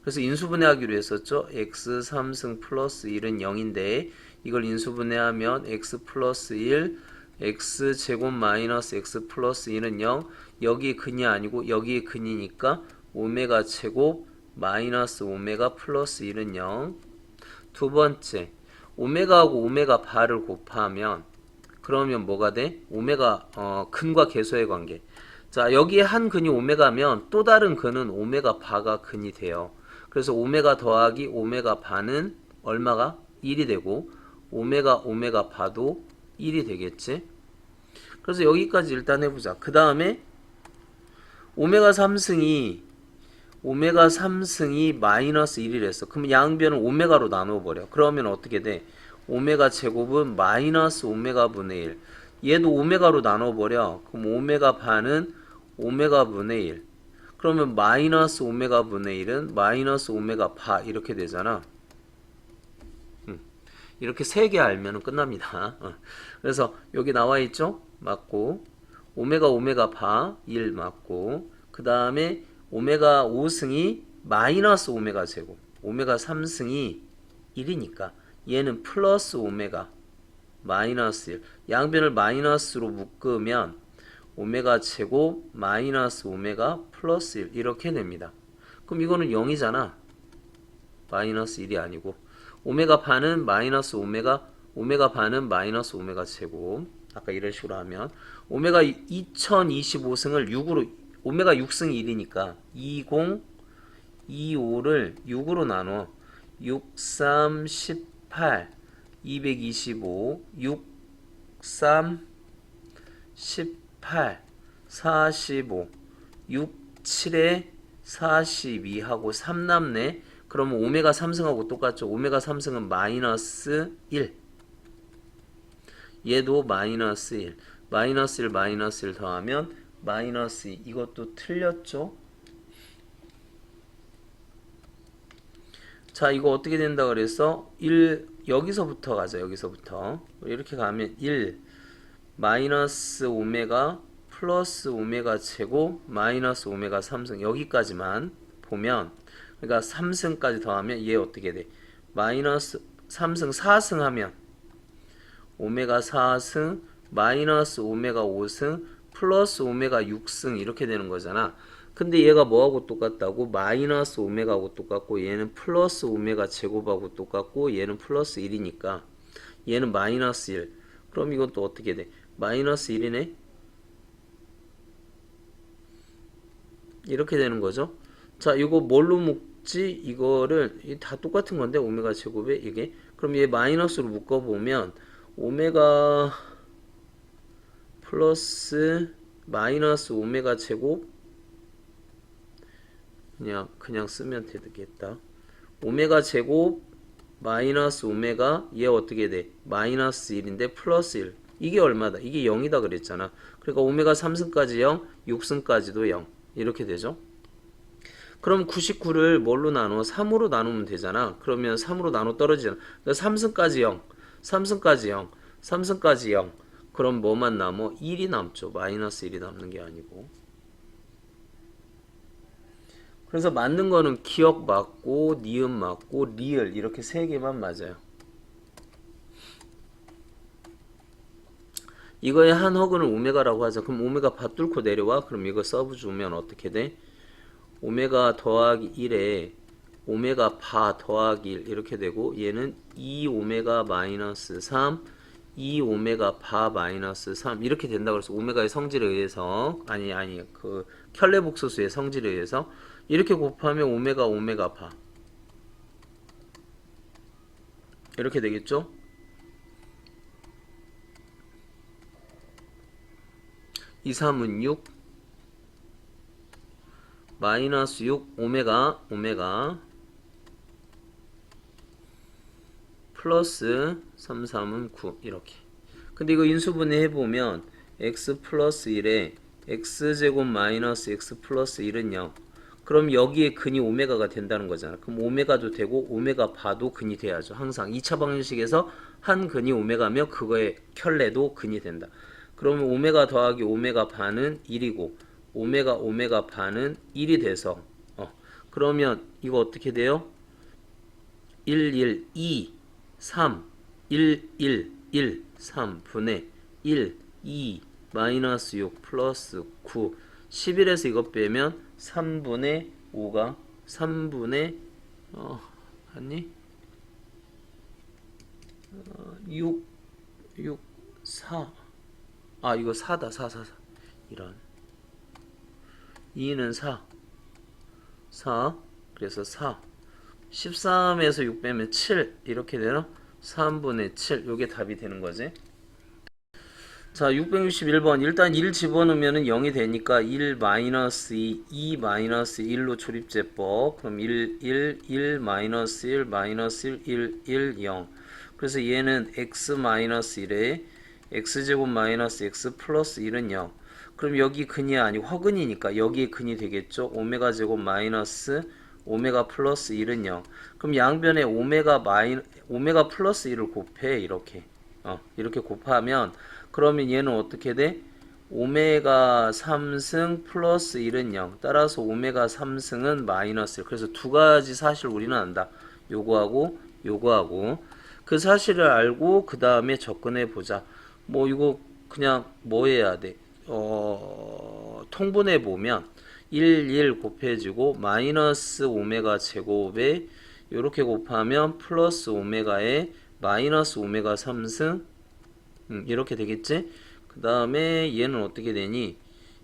그래서 인수분해하기로 했었죠. x 3승 플러스 1은 0인데 이걸 인수분해하면 x 플러스 1 x 제곱 마이너스 x 플러스 1은 0. 여기 근이 아니고 여기에 근이니까 오메가 제곱 마이너스 오메가 플러스 1은 0. 두 번째, 오메가하고 오메가 바를 곱하면 그러면 뭐가 돼? 오메가 근과 계수의 관계. 자, 여기에 한 근이 오메가면 또 다른 근은 오메가 바가 근이 돼요. 그래서 오메가 더하기 오메가 바는 얼마가? 1이 되고 오메가 바도 1이 되겠지? 그래서 여기까지 일단 해보자. 그 다음에 오메가 3승이 마이너스 1이랬어. 그럼 양변을 오메가로 나눠버려. 그러면 어떻게 돼? 오메가 제곱은 마이너스 오메가 분의 1. 얘도 오메가로 나눠버려. 그럼 오메가 반은 오메가 분의 1. 그러면 마이너스 오메가 분의 1은 마이너스 오메가 바 이렇게 되잖아. 이렇게 세 개 알면 끝납니다. 그래서 여기 나와 있죠? 맞고 오메가 바 1 맞고 그 다음에 오메가 5승이 마이너스 오메가 제곱 오메가 3승이 1이니까 얘는 플러스 오메가 마이너스 1 양변을 마이너스로 묶으면 오메가 제곱 마이너스 오메가 플러스 1 이렇게 됩니다. 그럼 이거는 0이잖아. 마이너스 1이 아니고 오메가 반은 마이너스 오메가 반은 마이너스 오메가 제곱 아까 이런 식으로 하면 오메가 2025승을 6으로 오메가 6승이 1이니까 20, 25를 6으로 나눠 6, 3, 18, 225, 6, 3, 18, 45, 6, 7에 42하고 3 남네. 그러면 오메가 3승하고 똑같죠. 오메가 3승은 마이너스 1. 얘도 마이너스 1. 마이너스 1, 마이너스 1 더하면 마이너스 2. 이것도 틀렸죠. 자, 이거 어떻게 된다 그랬어? 1, 여기서부터 가자. 여기서부터. 이렇게 가면 1, 마이너스 오메가 플러스 오메가 제곱 마이너스 오메가 3승 여기까지만 보면 그러니까 3승까지 더하면 얘 어떻게 돼? 마이너스 3승 4승 하면 오메가 4승 마이너스 오메가 5승 플러스 오메가 6승 이렇게 되는 거잖아. 근데 얘가 뭐하고 똑같다고? 마이너스 오메가하고 똑같고 얘는 플러스 오메가 제곱하고 똑같고 얘는 플러스 1이니까 얘는 마이너스 1. 그럼 이건 또 어떻게 돼? 마이너스 1이네? 이렇게 되는 거죠. 자, 이거 뭘로 묶지? 이거를 다 똑같은 건데 오메가 제곱에 이게 그럼 얘 마이너스로 묶어보면 오메가 플러스 마이너스 오메가 제곱 그냥 쓰면 되겠다. 오메가 제곱 마이너스 오메가 얘 어떻게 돼? 마이너스 1인데 플러스 1 이게 얼마다? 이게 0이다 그랬잖아. 그러니까 오메가 3승까지 0 6승까지도 0 이렇게 되죠. 그럼 99를 뭘로 나눠? 3으로 나누면 되잖아. 그러면 3으로 나눠 떨어지잖아. 그러니까 3승까지 0 3승까지 0 3승까지 0 그럼 뭐만 남어? 1이 남죠. 마이너스 1이 남는 게 아니고. 그래서 맞는 거는 기억 맞고 니은 맞고 리을 이렇게 세 개만 맞아요. 이거의 한 허근을 오메가라고 하자. 그럼 오메가 바 뚫고 내려와. 그럼 이거 서브 주면 어떻게 돼? 오메가 더하기 1에 오메가 바 더하기 1 이렇게 되고 얘는 2 오메가 마이너스 3 2 오메가 바 마이너스 3 이렇게 된다. 그래서 오메가의 성질에 의해서 그 켤레복소수의 성질에 의해서 이렇게 곱하면 오메가 바 이렇게 되겠죠. 2, 3은 6 마이너스 6 오메가 플러스 3, 3은 9 이렇게. 근데 이거 인수분해 해보면 x 플러스 1에 x제곱 마이너스 x 플러스 1은 0. 그럼 여기에 근이 오메가가 된다는 거잖아. 그럼 오메가도 되고 오메가 바도 근이 돼야죠. 항상 2차 방정식에서 한 근이 오메가며 그거의 켤레도 근이 된다. 그러면 오메가 더하기 오메가 바는 1이고 오메가 바는 1이 돼서 그러면 이거 어떻게 돼요? 1, 1, 2, 3, 1, 1, 1, 3분의 1, 2, 마이너스 6 플러스 9 11에서 이거 빼면 3분의 5가 3분의 아니 6 6 4 이거 4다 4 이런 2는 4 그래서 4 13에서 6 빼면 7 이렇게 되나? 3분의 7 요게 답이 되는 거지. 자 661번 일단 1 집어넣으면 0이 되니까 1 마이너스 2 2 마이너스 1로 조립제법 그럼 1 1 1 마이너스 1 마이너스 1 1 1 0 그래서 얘는 x 마이너스 1에 x제곱 마이너스 x 플러스 1은 0 그럼 여기 근이 아니고 허근이니까 여기에 근이 되겠죠. 오메가 제곱 마이너스 오메가 플러스 1은 0 그럼 양변에 오메가 플러스 1을 곱해 이렇게 이렇게 곱하면 그러면 얘는 어떻게 돼? 오메가 3승 플러스 1은 0 따라서 오메가 3승은 마이너스 1 그래서 두 가지 사실 우리는 안다. 요거하고 요거하고 그 사실을 알고 그 다음에 접근해 보자. 뭐 이거 그냥 뭐 해야 돼? 통분해 보면 1, 1 곱해지고 마이너스 오메가 제곱에 이렇게 곱하면 플러스 오메가에 마이너스 오메가 3승 이렇게 되겠지? 그 다음에 얘는 어떻게 되니?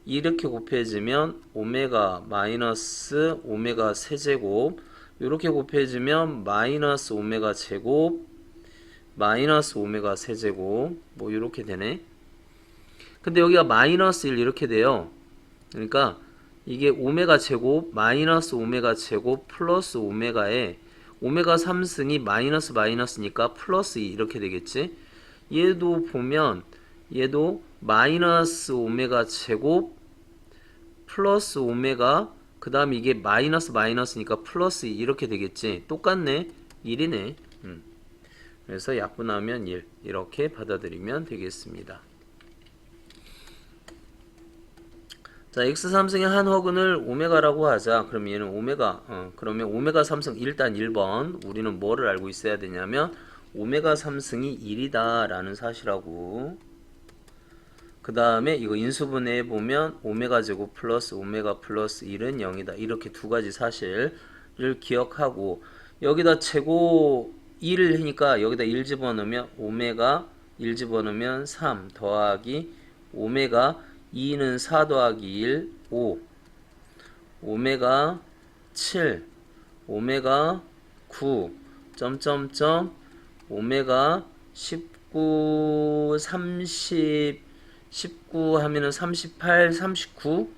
이렇게 곱해지면 오메가 마이너스 오메가 세제곱 이렇게 곱해지면 마이너스 오메가 제곱 마이너스 오메가 세제곱 뭐 이렇게 되네. 근데 여기가 마이너스 1 이렇게 돼요. 그러니까 이게 오메가 제곱 마이너스 오메가 제곱 플러스 오메가에 오메가 3승이 마이너스 마이너스니까 플러스 2 이렇게 되겠지. 얘도 보면 얘도 마이너스 오메가 제곱 플러스 오메가 그 다음에 이게 마이너스 마이너스니까 플러스 2 이렇게 되겠지. 똑같네. 1이네. 그래서 약분하면 1 이렇게 받아들이면 되겠습니다. 자, x 3승의 한 허근을 오메가라고 하자. 그럼 얘는 오메가, 그러면 오메가 3승 일단 1번. 우리는 뭐를 알고 있어야 되냐면, 오메가 3승이 1이다 라는 사실하고, 그 다음에 이거 인수분해 보면, 오메가 제곱 플러스 오메가 플러스 1은 0이다. 이렇게 두 가지 사실을 기억하고, 여기다 제곱 1을 하니까 여기다 1 집어넣으면, 오메가 1 집어넣으면 3 더하기 오메가 2는 4 더하기 1, 5 오메가 7 오메가 9 점점점 오메가 19 30 19 하면은 38 39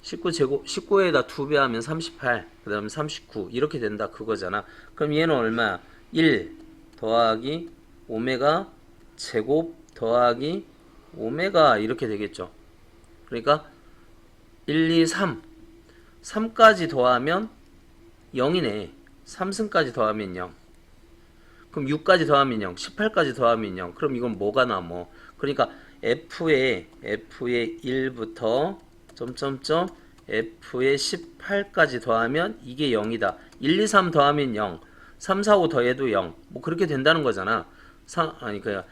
19 제곱 19에다 2배 하면 38 그 다음에 39 이렇게 된다 그거잖아. 그럼 얘는 얼마야? 1 더하기 오메가 제곱 더하기 오메가 이렇게 되겠죠. 그러니까 1, 2, 3 3까지 더하면 0이네. 3승까지 더하면 0 그럼 6까지 더하면 0 18까지 더하면 0 그럼 이건 뭐가 남어? 그러니까 F에 1부터 점점점 F에 18까지 더하면 이게 0이다. 1, 2, 3 더하면 0 3, 4, 5 더해도 0 뭐 그렇게 된다는 거잖아. 그냥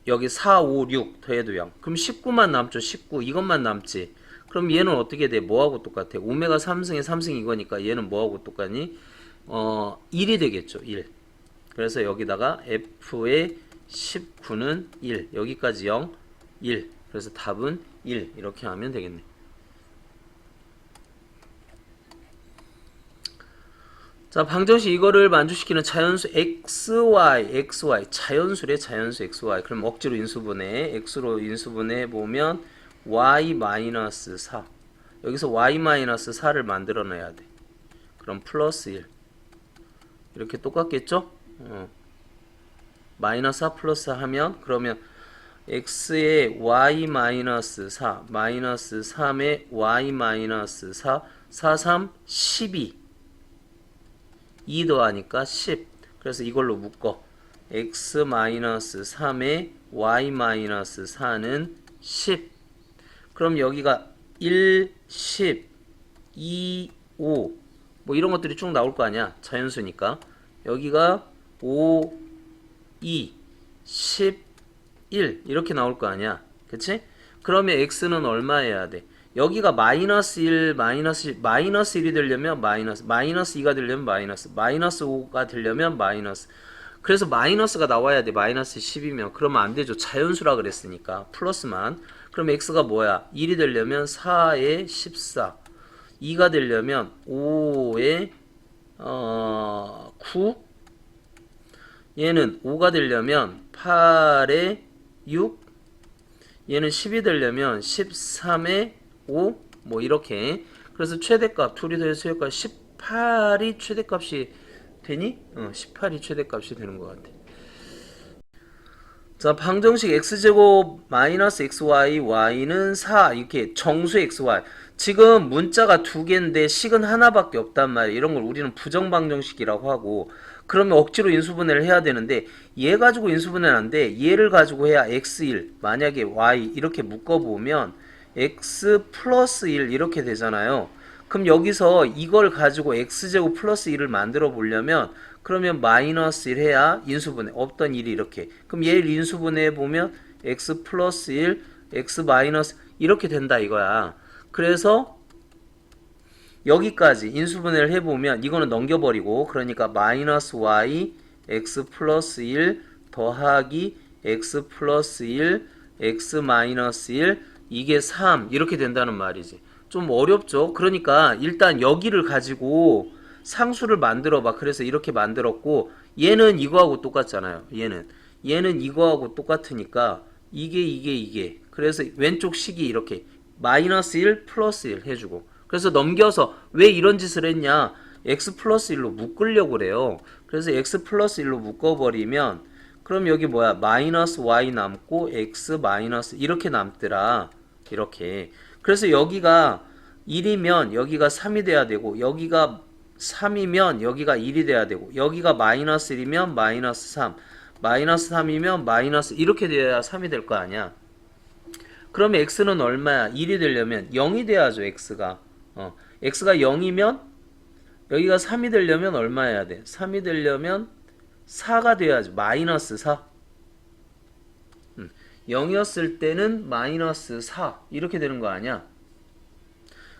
여기 4, 5, 6 더해도 0 그럼 19만 남죠. 19 이것만 남지. 그럼 얘는 어떻게 돼? 뭐하고 똑같아? 오메가 3승에 3승 이거니까 얘는 뭐하고 똑같니? 1이 되겠죠. 1 그래서 여기다가 F의 19는 1 여기까지 0 1 그래서 답은 1 이렇게 하면 되겠네. 자, 방정식 이거를 만족시키는 자연수 xy 자연수래. 자연수 xy 그럼 억지로 인수분해 x로 인수분해 보면 y 마이너스 4 여기서 y 마이너스 4를 만들어내야 돼. 그럼 플러스 1 이렇게 똑같겠죠? 마이너스 4 플러스 하면 그러면 x의 y 마이너스 4 마이너스 3의 y 마이너스 4 4, 3, 12 2 더하니까 10 그래서 이걸로 묶어 x-3에 y-4는 10 그럼 여기가 1, 10, 2, 5 뭐 이런 것들이 쭉 나올 거 아니야. 자연수니까. 여기가 5, 2, 10, 1 이렇게 나올 거 아니야. 그치? 그러면 x는 얼마여야 돼? 여기가 마이너스 1, 마이너스 1이 되려면 마이너스 2가 되려면 마이너스 5가 되려면 마이너스. 그래서 마이너스가 나와야 돼. 마이너스 10이면. 그러면 안 되죠. 자연수라 그랬으니까. 플러스만. 그럼 x가 뭐야? 1이 되려면 4에 14. 2가 되려면 5에 9. 얘는 5가 되려면 8에 6. 얘는 10이 되려면 13에 5. 뭐 이렇게. 그래서 최대값 둘이 더해서 최대값 18이 최대값이 되니? 18이 최대값이 되는 것 같아. 자, 방정식 x제곱 마이너스 xy y는 4 이렇게 정수 xy. 지금 문자가 두 개인데 식은 하나밖에 없단 말이야. 이런 걸 우리는 부정방정식이라고 하고, 그러면 억지로 인수분해를 해야 되는데 얘 가지고 인수분해는 안 돼. 얘를 가지고 해야 x1 만약에 y 이렇게 묶어보면 x 플러스 1 이렇게 되잖아요. 그럼 여기서 이걸 가지고 x제곱 플러스 1을 만들어 보려면 그러면 마이너스 1 해야 인수분해. 없던 1이 이렇게. 그럼 얘를 인수분해 보면 x 플러스 1, x 마이너스 이렇게 된다 이거야. 그래서 여기까지 인수분해를 해보면 이거는 넘겨버리고 그러니까 마이너스 y x 플러스 1 더하기 x 플러스 1 x 마이너스 1 이게 3 이렇게 된다는 말이지. 좀 어렵죠. 그러니까 일단 여기를 가지고 상수를 만들어 봐. 그래서 이렇게 만들었고 얘는 이거하고 똑같잖아요. 얘는 이거하고 똑같으니까 이게 그래서 왼쪽 식이 이렇게 마이너스 1 플러스 1 해주고 그래서 넘겨서 왜 이런 짓을 했냐. x 플러스 1로 묶으려고 그래요. 그래서 x 플러스 1로 묶어버리면 그럼 여기 뭐야 마이너스 y 남고 x 마이너스 이렇게 남더라. 이렇게. 그래서 여기가 1이면 여기가 3이 돼야 되고 여기가 3이면 여기가 1이 돼야 되고 여기가 마이너스 1이면 마이너스 3 마이너스 3이면 마이너스 이렇게 돼야 3이 될 거 아니야. 그러면 x는 얼마야? 1이 되려면 0이 돼야죠. x가 x가 0이면 여기가 3이 되려면 얼마 해야 돼? 3이 되려면 4가 돼야죠. 마이너스 4 0이었을 때는 마이너스 4 이렇게 되는 거 아니야.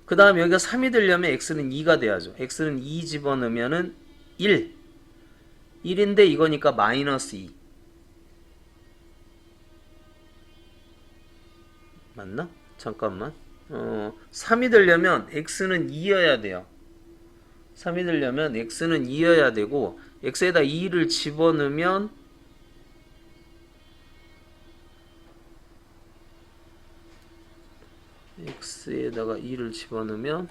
그 다음 여기가 3이 되려면 x는 2가 돼야죠. x는 2 집어넣으면은 1인데 이거니까 마이너스 2 맞나? 잠깐만 3이 되려면 x는 2여야 돼요. 3이 되려면 x는 2여야 되고 x에다 2를 집어넣으면 x에다가 2를 집어넣으면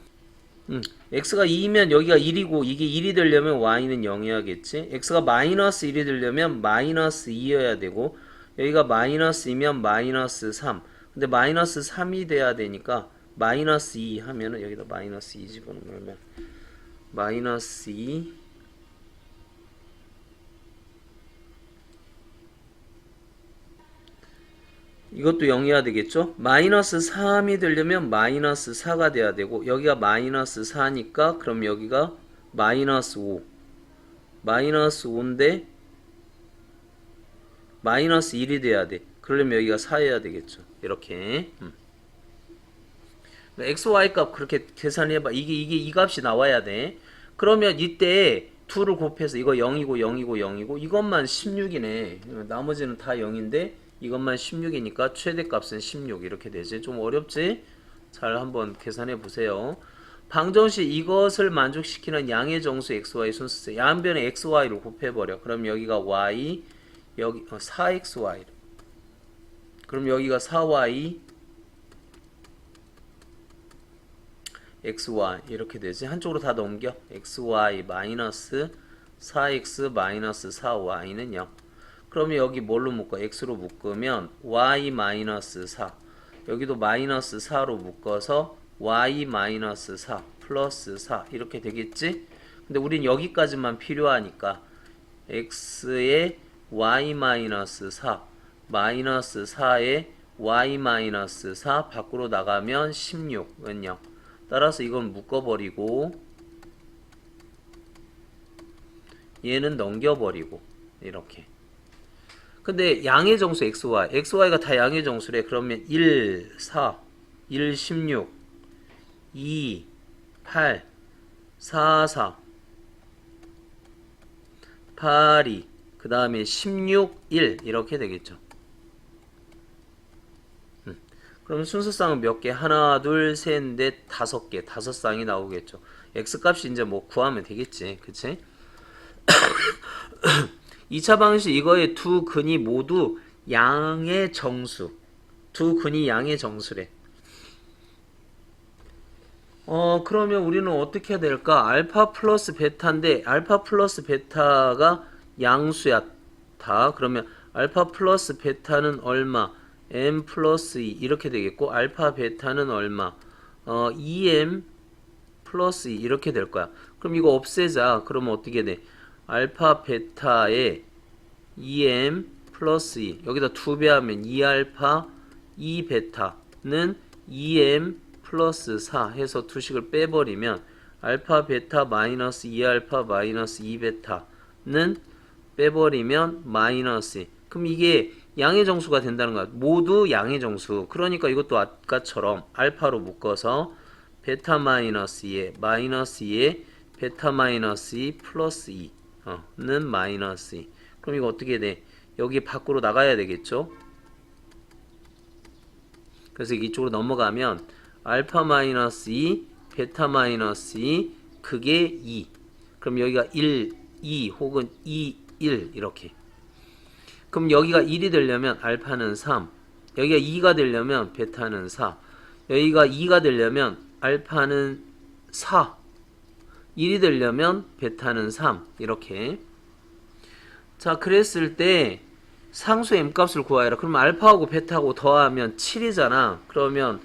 x가 2이면 여기가 1이고 이게 1이 되려면 y는 0이어야겠지. x가 마이너스 1이 되려면 마이너스 2여야 되고 여기가 마이너스 2면 마이너스 3 근데 마이너스 3이 돼야 되니까 마이너스 2 하면은 여기다 마이너스 2 집어넣으면 마이너스 2 이것도 0이어야 되겠죠? 마이너스 3이 되려면 마이너스 4가 돼야 되고 여기가 마이너스 4니까 그럼 여기가 마이너스 5 마이너스 5인데 마이너스 1이 돼야 돼. 그러려면 여기가 4여야 되겠죠. 이렇게 x, y 값 그렇게 계산해봐. 이게 이 값이 나와야 돼. 그러면 이때 2를 곱해서 이거 0이고 0이고 0이고 이것만 16이네. 나머지는 다 0인데 이것만 16이니까 최대값은 16 이렇게 되지. 좀 어렵지? 잘 한번 계산해 보세요. 방정식 이것을 만족시키는 양의 정수 xy 순수세 양변에 xy로 곱해버려. 그럼 여기가 y 여기 4xy 그럼 여기가 4y xy 이렇게 되지. 한쪽으로 다 넘겨. xy 마이너스 4x 마이너스 4y는 0. 그러면 여기 뭘로 묶어? x로 묶으면 y 마이너스 4 여기도 마이너스 4로 묶어서 y 마이너스 4 플러스 4 이렇게 되겠지? 근데 우린 여기까지만 필요하니까 x에 y 마이너스 4 마이너스 4에 y-4 밖으로 나가면 16은 0. 따라서 이건 묶어버리고 얘는 넘겨버리고 이렇게. 근데 양의 정수 xy가 다 양의 정수래. 그러면 1, 4, 1, 16, 2, 8, 4, 4, 8, 2, 그 다음에 16, 1 이렇게 되겠죠. 그럼 순서쌍은 몇 개? 하나, 둘, 셋, 넷, 다섯 개. 다섯 쌍이 나오겠죠. x값이 이제 뭐 구하면 되겠지. 그치? 2차 방식 이거의 두 근이 모두 양의 정수. 두 근이 양의 정수래. 그러면 우리는 어떻게 해야 될까? 알파 플러스 베타인데 알파 플러스 베타가 양수야. 다. 그러면 알파 플러스 베타는 얼마? m 플러스 2 이렇게 되겠고 알파 베타는 얼마? 2m 플러스 2 이렇게 될 거야. 그럼 이거 없애자. 그러면 어떻게 돼? 알파 베타에 2m 플러스 2 여기다 2배 하면 2알파 2베타는 2m 플러스 4 해서 두식을 빼버리면 알파 베타 마이너스 2알파 마이너스 2베타는 빼버리면 마이너스 2. 그럼 이게 양의 정수가 된다는 거야. 모두 양의 정수. 그러니까 이것도 아까처럼 알파로 묶어서 베타 마이너스 2에 마이너스 2에 베타 마이너스 2 플러스 2는 마이너스 2. 그럼 이거 어떻게 돼? 여기 밖으로 나가야 되겠죠? 그래서 이쪽으로 넘어가면 알파 마이너스 2 베타 마이너스 2 그게 2. 그럼 여기가 1, 2 혹은 2, 1 이렇게. 그럼 여기가 1이 되려면 알파는 3, 여기가 2가 되려면 베타는 4, 여기가 2가 되려면 알파는 4, 1이 되려면 베타는 3 이렇게. 자, 그랬을 때 상수 m값을 구하여라. 그러면 알파하고 베타하고 더하면 7이잖아. 그러면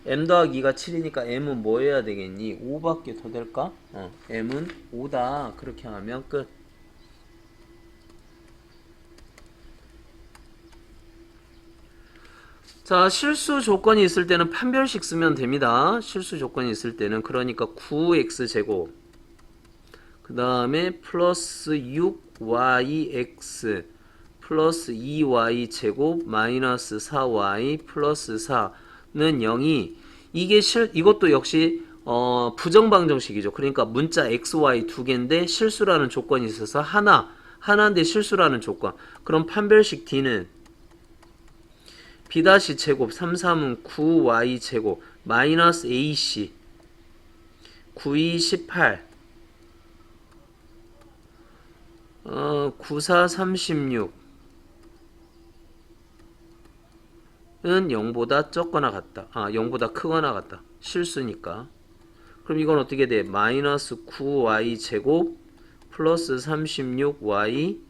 m 더하기 2가 7이니까 m은 뭐 해야 되겠니? 5밖에 더 될까? m은 5다. 그렇게 하면 끝. 자, 실수 조건이 있을 때는 판별식 쓰면 됩니다. 실수 조건이 있을 때는. 그러니까 9x제곱 그 다음에 플러스 6yx 플러스 2y제곱 마이너스 4y 플러스 4는 0이 이게 이것도 역시 부정방정식이죠. 그러니까 문자 xy 두 개인데 실수라는 조건이 있어서 하나인데 실수라는 조건. 그럼 판별식 d는 b 제곱 3, 3은 9y 제곱 마이너스 ac 9, 2, 18 9, 4, 36은 0보다 적거나 같다. 0보다 크거나 같다. 실수니까. 그럼 이건 어떻게 돼? 마이너스 9y 제곱 플러스 36y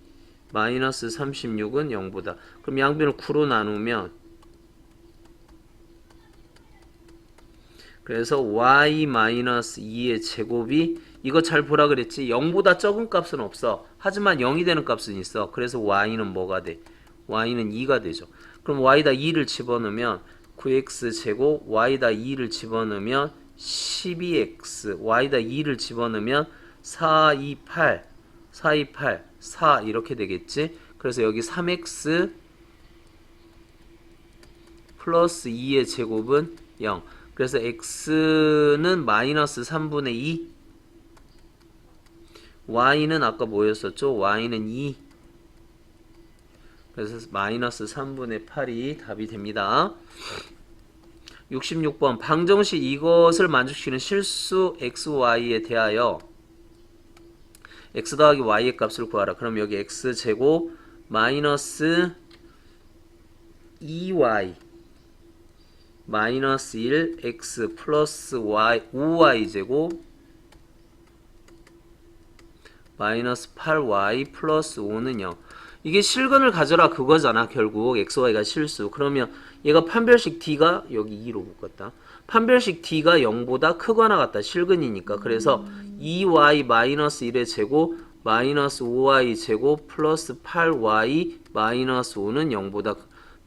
마이너스 36은 0보다. 그럼 양변을 9로 나누면 그래서 y-2의 제곱이 이거 잘 보라 그랬지. 0보다 적은 값은 없어. 하지만 0이 되는 값은 있어. 그래서 y는 뭐가 돼? y는 2가 되죠. 그럼 y다 2를 집어넣으면 9x 제곱 y다 2를 집어넣으면 12x y다 2를 집어넣으면 4, 2, 8 4, 2, 8 4 이렇게 되겠지. 그래서 여기 3x 플러스 2의 제곱은 0. 그래서 x는 마이너스 3분의 2 y는 아까 뭐였었죠? y는 2 그래서 마이너스 3분의 8이 답이 됩니다. 66번 방정식 이것을 만족시키는 실수 xy에 대하여 x 더하기 y의 값을 구하라. 그럼 여기 x제곱 마이너스 2y 마이너스 1 x 플러스 y 5y제곱 마이너스 8y 플러스 5는 0. 이게 실근을 가져라 그거잖아. 결국 xy가 실수. 그러면 얘가 판별식 d가 여기 2로 묶었다. 판별식 d가 0보다 크거나 같다. 실근이니까. 그래서 2y 마이너스 1의 제곱 마이너스 5y 제곱 플러스 8y 마이너스 5는 0보다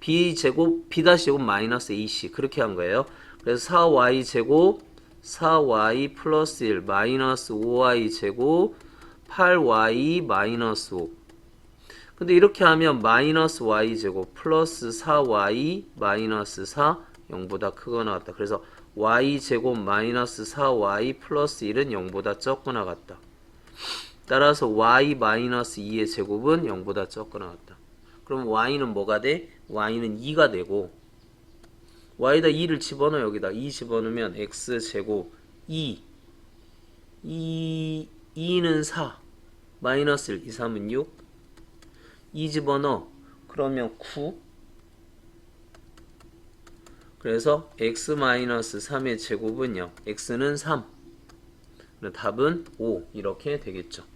b 제곱 b 다시 제곱 마이너스 ac 그렇게 한 거예요. 그래서 4y 제곱 4y 플러스 1 마이너스 5y 제곱 8y 마이너스 5. 근데 이렇게 하면 마이너스 y 제곱 플러스 4y 마이너스 4 0보다 크거나 같다. 그래서 y 제곱 마이너스 4y 플러스 1은 0보다 적거나 같다. 따라서 y 마이너스 2의 제곱은 0보다 적거나 같다. 그럼 y는 뭐가 돼? y는 2가 되고 y에다 2를 집어넣어. 여기다 2 집어넣으면 x 제곱 2는 4 마이너스 1 2, 3은 6 2 집어넣어. 그러면 9. 그래서 x 마이너스 3의 제곱은 0 x는 3. 답은 5 이렇게 되겠죠.